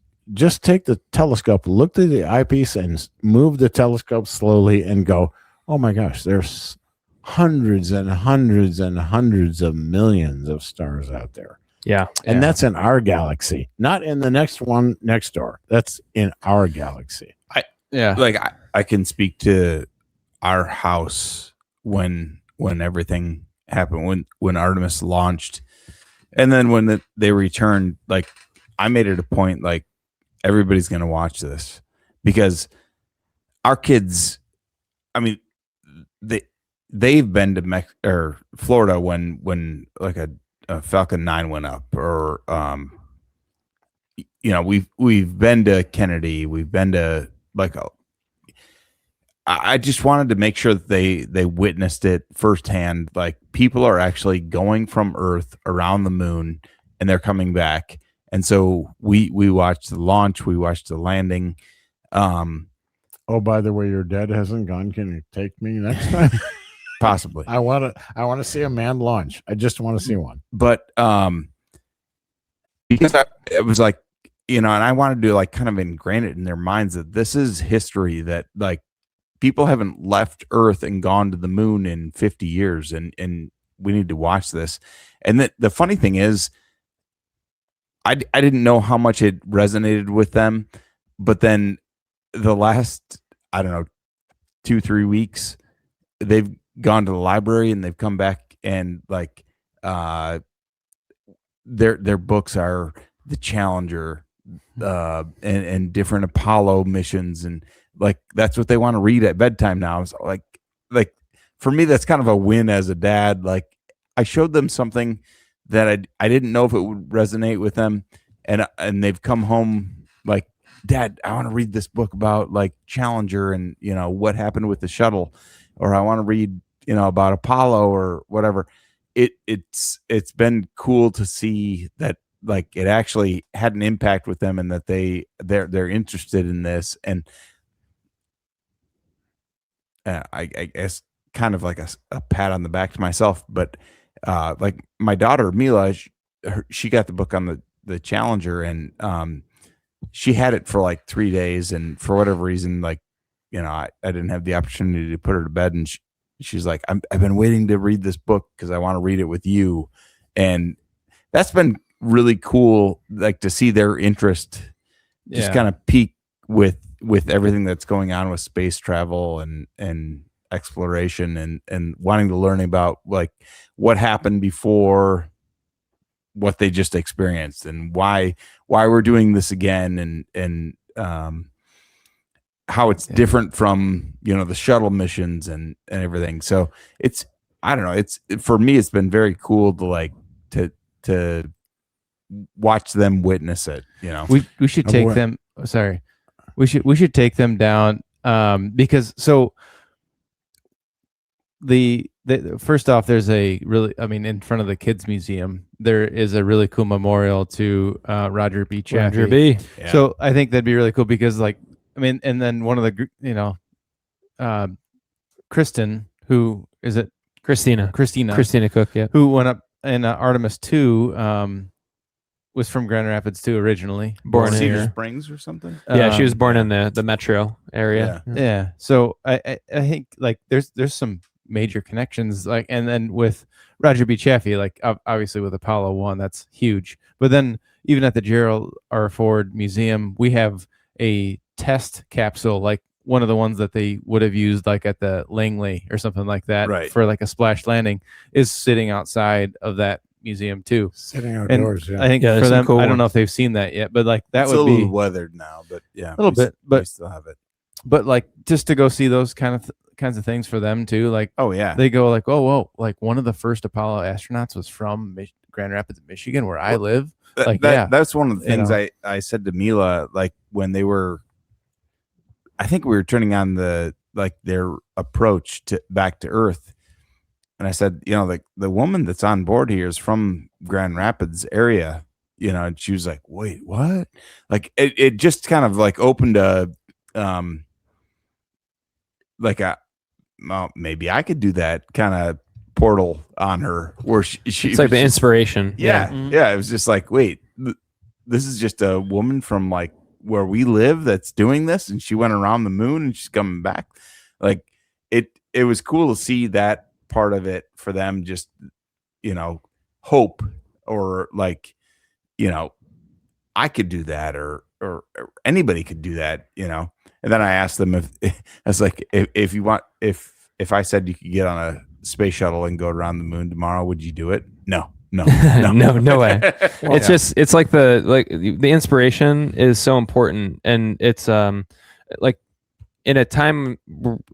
take the telescope, look through the eyepiece and move the telescope slowly and go, oh my gosh, there's hundreds and hundreds and hundreds of millions of stars out there. Yeah. And that's in our galaxy, not in the next one next door. That's in our galaxy. I can speak to our house when everything happened, when Artemis launched, and then when they returned. Like, I made it a point, like, everybody's going to watch this because our kids, I mean, they've been to Florida when like a Falcon 9 went up, or we've been to Kennedy, we've been to I just wanted to make sure that they witnessed it firsthand. Like, people are actually going from Earth around the moon and they're coming back. And so we watched the launch, we watched the landing. Oh, by the way, your dad hasn't gone. Can you take me next time? Possibly. I want to see a manned launch. I just want to see one. But because it was like, and I wanted to like kind of ingrain it in their minds that this is history, that like people haven't left Earth and gone to the moon in 50 years, and we need to watch this. And the funny thing is, I didn't know how much it resonated with them, but then the last, I don't know, 2-3 weeks, they've gone to the library and they've come back, and like their books are the Challenger and different Apollo missions, and like that's what they want to read at bedtime now. So like for me, that's kind of a win as a dad. Like, I showed them something that I didn't know if it would resonate with them, and they've come home like, Dad, I want to read this book about like Challenger and what happened with the shuttle, or I want to read about Apollo or whatever. It's been cool to see that like it actually had an impact with them, and that they're interested in this. And I guess kind of like a pat on the back to myself, but like my daughter Mila, she got the book on the Challenger, and she had it for like 3 days, and for whatever reason, like I didn't have the opportunity to put her to bed, and she's like, I've been waiting to read this book because I want to read it with you. And that's been really cool, like to see their interest just kind of peak with everything that's going on with space travel and exploration, and wanting to learn about like what happened before what they just experienced, and why we're doing this again, and how it's different from the shuttle missions and everything. So it's, I don't know, it's, for me, it's been very cool to like to watch them witness it. We should take them. Sorry, we should take them down because so the first off, there's a really, in front of the kids museum, there is a really cool memorial to Roger B. Chaffee. Roger B. Yeah. So I think that'd be really cool because like, and then one of the, Kristen, who is it? Christina Cook. Yeah. Who went up in Artemis II, was from Grand Rapids too originally. Born Cedar here. Springs or something. Yeah, she was born in the metro area. Yeah. So I think like there's some major connections, like, and then with Roger B. Chaffee, like obviously with Apollo 1, that's huge. But then even at the Gerald R. Ford Museum, we have a test capsule, like one of the ones that they would have used like at the Langley or something like that, right, for like a splash landing, is sitting outside of that museum too. Sitting outdoors. I think for them, cool, I don't know if they've seen that yet, but like that would be a little weathered now, but yeah, a little bit, but we still have it. But like just to go see those kinds of things for them too, like, oh yeah, they go like, oh whoa, like one of the first Apollo astronauts was from Grand Rapids, Michigan, where I live. That's one of the things I said to Mila, like when they were, I think we were turning on their approach to back to earth. And I said, the woman that's on board here is from Grand Rapids area, and she was like, wait, what? Like it just kind of like opened a, well, maybe I could do that kind of portal on her where she it's like the inspiration. Yeah. It was just like, wait, this is just a woman from like where we live that's doing this, and she went around the moon and she's coming back. Like it was cool to see that part of it for them, just hope, or like I could do that, or anybody could do that, And then I asked them if I was like, if you want, if I said you could get on a space shuttle and go around the moon tomorrow, would you do it? No. no way. It's like the inspiration is so important, and it's like in a time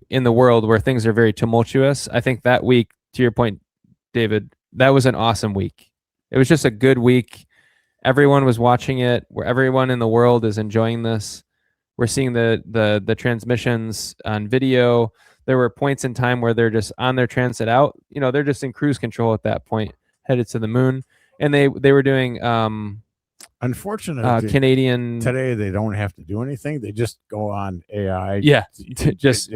in the world where things are very tumultuous. I think that week, to your point, David, that was an awesome week. It was just a good week. Everyone was watching it. Where everyone in the world is enjoying this. We're seeing the transmissions on video. There were points in time where they're just on their transit out. They're just in cruise control at that point, headed to the moon. And they were doing unfortunately Canadian. Today they don't have to do anything. They just go on AI. Yeah, it just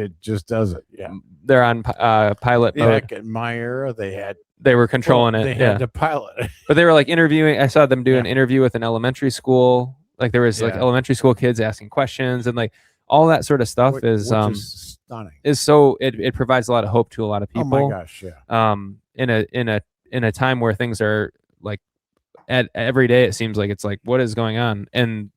does it. Yeah, they're on pilot mode. Back in my era, they were controlling it. They had to pilot it. But they were like interviewing. I saw them do an interview with an elementary school. Like there was like elementary school kids asking questions, and like all that sort of stuff is stunning. Is so it provides a lot of hope to a lot of people. Oh my gosh, yeah. In a time where things are like every day, it seems like it's like, what is going on? And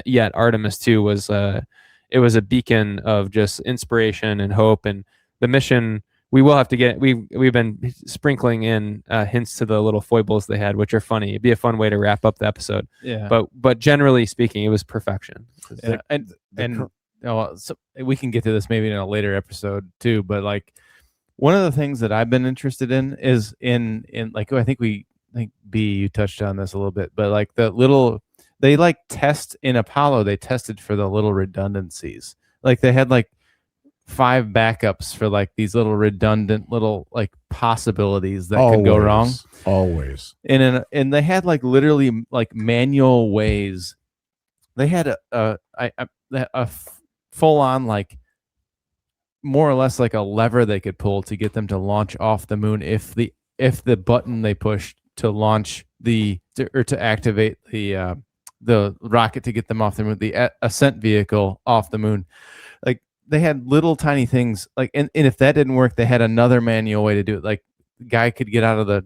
yet Artemis II was it was a beacon of just inspiration and hope. And the mission, we will have to get, we've been sprinkling in hints to the little foibles they had, which are funny. It'd be a fun way to wrap up the episode. Yeah. But generally speaking, it was perfection. So we can get to this maybe in a later episode too. But like one of the things that I've been interested in is in like, I think B, you touched on this a little bit, but like they like test in Apollo, they tested for the little redundancies. Like they had like 5 backups for like these little redundant little like possibilities that can go wrong. Always. And they had like literally like manual ways. They had a full on like more or less like a lever they could pull to get them to launch off the moon if the button they pushed to launch to activate the rocket to get them off the moon, the ascent vehicle off the moon. Like they had little tiny things like, and if that didn't work, they had another manual way to do it. Like the guy could get out of the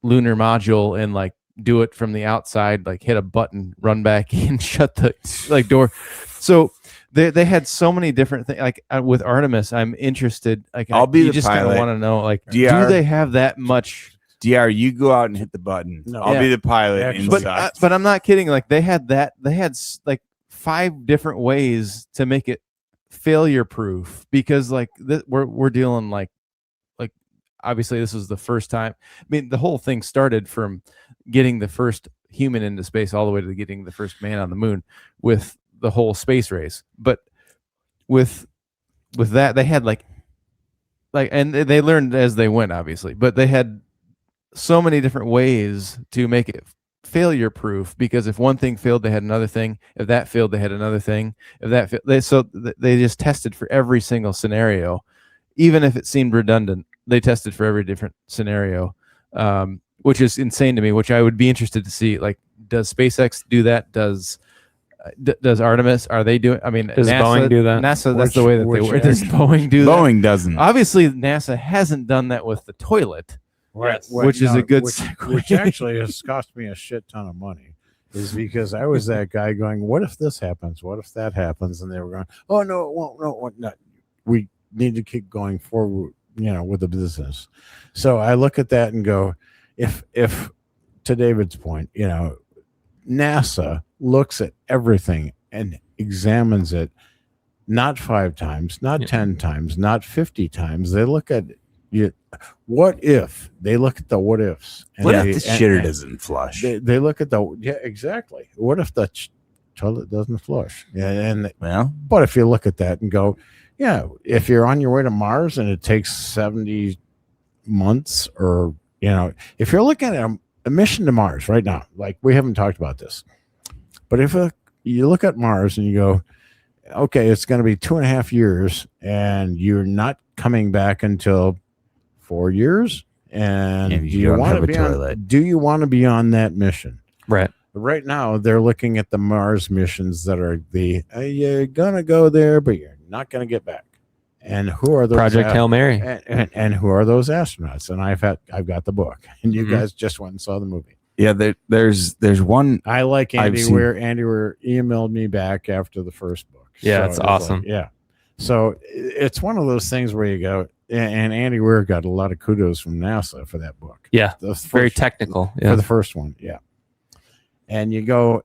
lunar module and like do it from the outside, like hit a button, run back in, shut the like door. So they had so many different things. Like with Artemis, I'm interested. Like I'll be you the just pilot. kind of want to know, like, do they have that much? DR, you go out and hit the button. No. I'll be the pilot. Actually, inside. But I'm not kidding. Like they had like 5 different ways to make it failure proof, because like we're dealing like obviously this was the first time. I mean, the whole thing started from getting the first human into space all the way to getting the first man on the moon with the whole space race. But with that, they had like and they learned as they went, obviously, but they had so many different ways to make it failure proof, because if one thing failed, they had another thing. If that failed, they had another thing. If that failed, they just tested for every single scenario, even if it seemed redundant. They tested for every different scenario, which is insane to me. Which I would be interested to see. Like, does SpaceX do that? Does Artemis? Are they doing? I mean, does NASA, Boeing do that? NASA. That's the way that they work. Does Boeing do that? Boeing doesn't. Obviously, NASA hasn't done that with the toilet. Which is a good segue. Which actually has cost me a shit ton of money, is because I was that guy going, what if this happens? What if that happens? And they were going, oh, no, it won't. No, it won't. No. We need to keep going forward, with the business. So I look at that and go, if to David's point, NASA looks at everything and examines it, not 5 times, not 10 times, not 50 times. They look at what if they look at the what ifs? And What if they- the and- shitter and doesn't flush? They look at exactly. What if the toilet doesn't flush? Yeah, and Well, but if you look at that and go, yeah, if you're on your way to Mars and it takes 70 months, or if you're looking at a mission to Mars right now, like we haven't talked about this, but if you look at Mars and you go, okay, it's going to be 2.5 years and you're not coming back until 4 years, and And do you you don't want have to a be toilet. do you want to be on that mission? Right. Right now, they're looking at the Mars missions that are you're gonna go there, but you're not gonna get back. And who are those? Project Hail Mary. And who are those astronauts? And I've got the book, and you Mhm. guys just went and saw the movie. yeah, there's one. I like I've Andy seen- Andy Weir emailed me back after the first book. Yeah, So it's it was awesome. yeah. So it's one of those things where you go, and Andy Weir got a lot of kudos from NASA for that book. Yeah. The Very first- technical. for Yeah. the first one, yeah. And you go,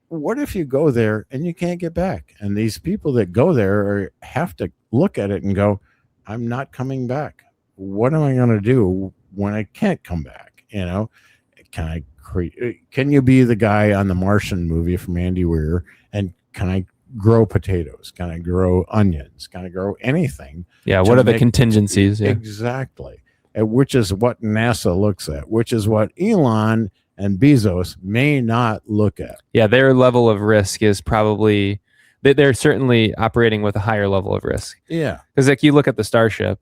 what if you go there and you can't get back? And these people that go there have to look at it and go, I'm not coming back. What am I going to do when I can't come back? Can I create? Can you be the guy on the Martian movie from Andy Weir? And can I grow potatoes? Can I grow onions? Can I grow anything? Yeah. to What are the make- contingencies? Yeah. Exactly. And which is what NASA looks at, which is what Elon and Bezos may not look at. Yeah. Their level of risk is probably, they're certainly operating with a higher level of risk. Yeah. Because like you look at the Starship,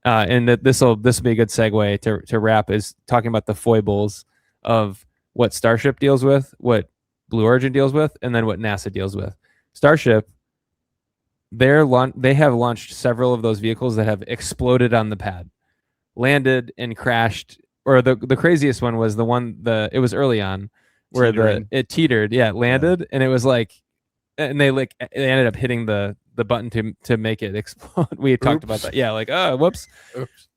and this will be a good segue to wrap, is talking about the foibles of what Starship deals with, what Blue Origin deals with, and then what NASA deals with. Starship, they have launched several of those vehicles that have exploded on the pad, landed and crashed. Or the craziest one was it was early on where Teetering. it teetered. Yeah, it landed and it was like, and they ended up hitting the button to make it explode. We had talked about Oops. that. Yeah, like, oh, whoops. Oops.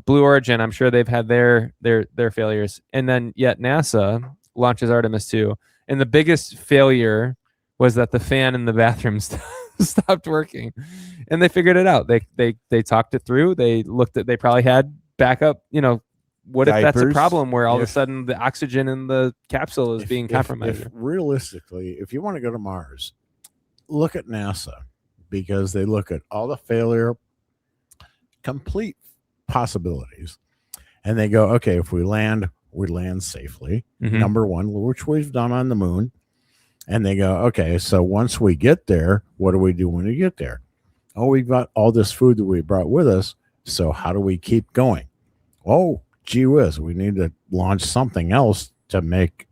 Blue Origin, I'm sure they've had their failures. And then yet NASA launches Artemis II. And the biggest failure was that the fan in the bathroom stopped working. And they figured it out. They talked it through. They probably had backup, what if that's a Diapers. problem where all of a If- sudden the oxygen in the capsule is being compromised? If realistically, if you want to go to Mars, look at NASA, because they look at all the failure, complete possibilities, and they go, okay, if we land safely, Mhm. number one, which we've done on the moon. And they go, okay, so once we get there, what do we do when we get there? Oh, we've got all this food that we brought with us. So how do we keep going? Oh, gee whiz, we need to launch something else to make,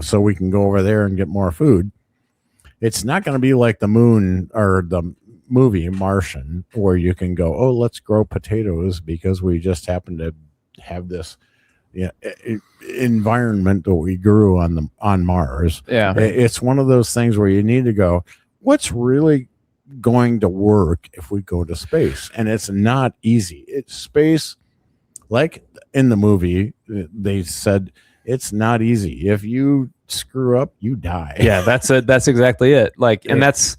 so we can go over there and get more food. It's not going to be like the moon or the movie Martian, where you can go, oh, let's grow potatoes because we just happen to have this environment that we grew on Mars. Yeah. It's one of those things where you need to go, what's really going to work if we go to space? And it's not easy. It's space, like in the movie, they said it's not easy. If you screw up, you die. Yeah, that's exactly it. Like, and that's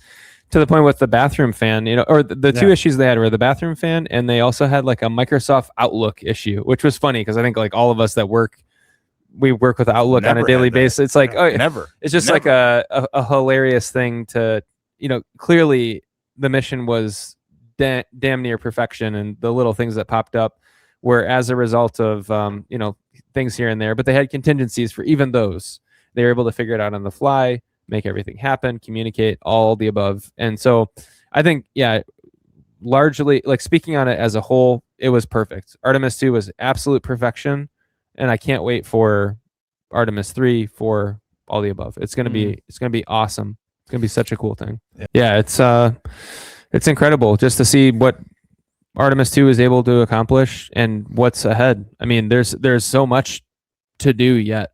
to the point with the bathroom fan, or the two Yeah. issues they had were the bathroom fan, and they also had like a Microsoft Outlook issue, which was funny because I think like all of us that work with Outlook on a Never daily had that. basis. It's like, oh, Never. it's just like a hilarious thing to, clearly the mission was damn near perfection, and the little things that popped up were as a result of, things here and there, but they had contingencies for even those. They were able to figure it out on the fly, make everything happen, communicate, all the above. And so I think, yeah, largely, like speaking on it as a whole, it was perfect. Artemis 2 was absolute perfection. And I can't wait for Artemis 3 for all the above. It's gonna be awesome. It's gonna be such a cool thing. Yeah, it's incredible just to see what Artemis 2 is able to accomplish and what's ahead. I mean, there's so much to do yet.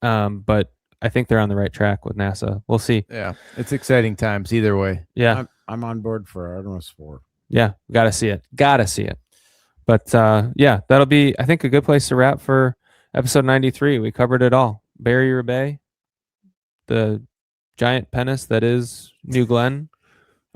But I think they're on the right track with NASA. We'll see. Yeah. It's exciting times either way. Yeah. I'm on board for Artemis 4. Yeah. Gotta see it. But yeah, that'll be, I think, a good place to wrap for episode 93. We covered it all. Barrier Bay, the giant penis that is New Glenn,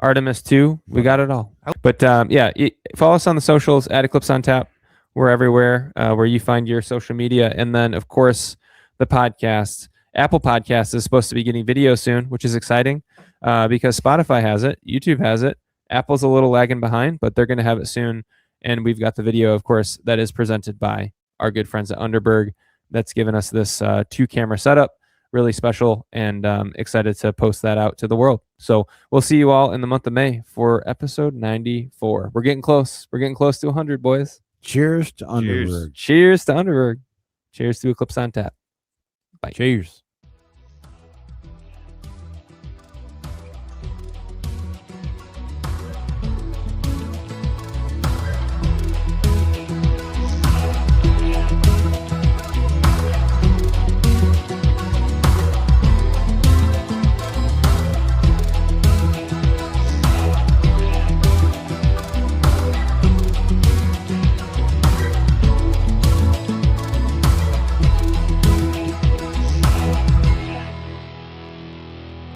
Artemis II. We got it all. But follow us on the socials at Eclipse on Tap. We're everywhere where you find your social media. And then, of course, the podcast. Apple Podcast is supposed to be getting video soon, which is exciting because Spotify has it. YouTube has it. Apple's a little lagging behind, but they're going to have it soon. And we've got the video, of course, that is presented by our good friends at Underberg. That's given us this 2-camera setup. Really special, and excited to post that out to the world. So we'll see you all in the month of May for episode 94. We're getting close. We're getting close to 100, boys. Cheers to Underberg. Cheers to Underberg. Cheers to Eclipse on Tap. Bye. Cheers.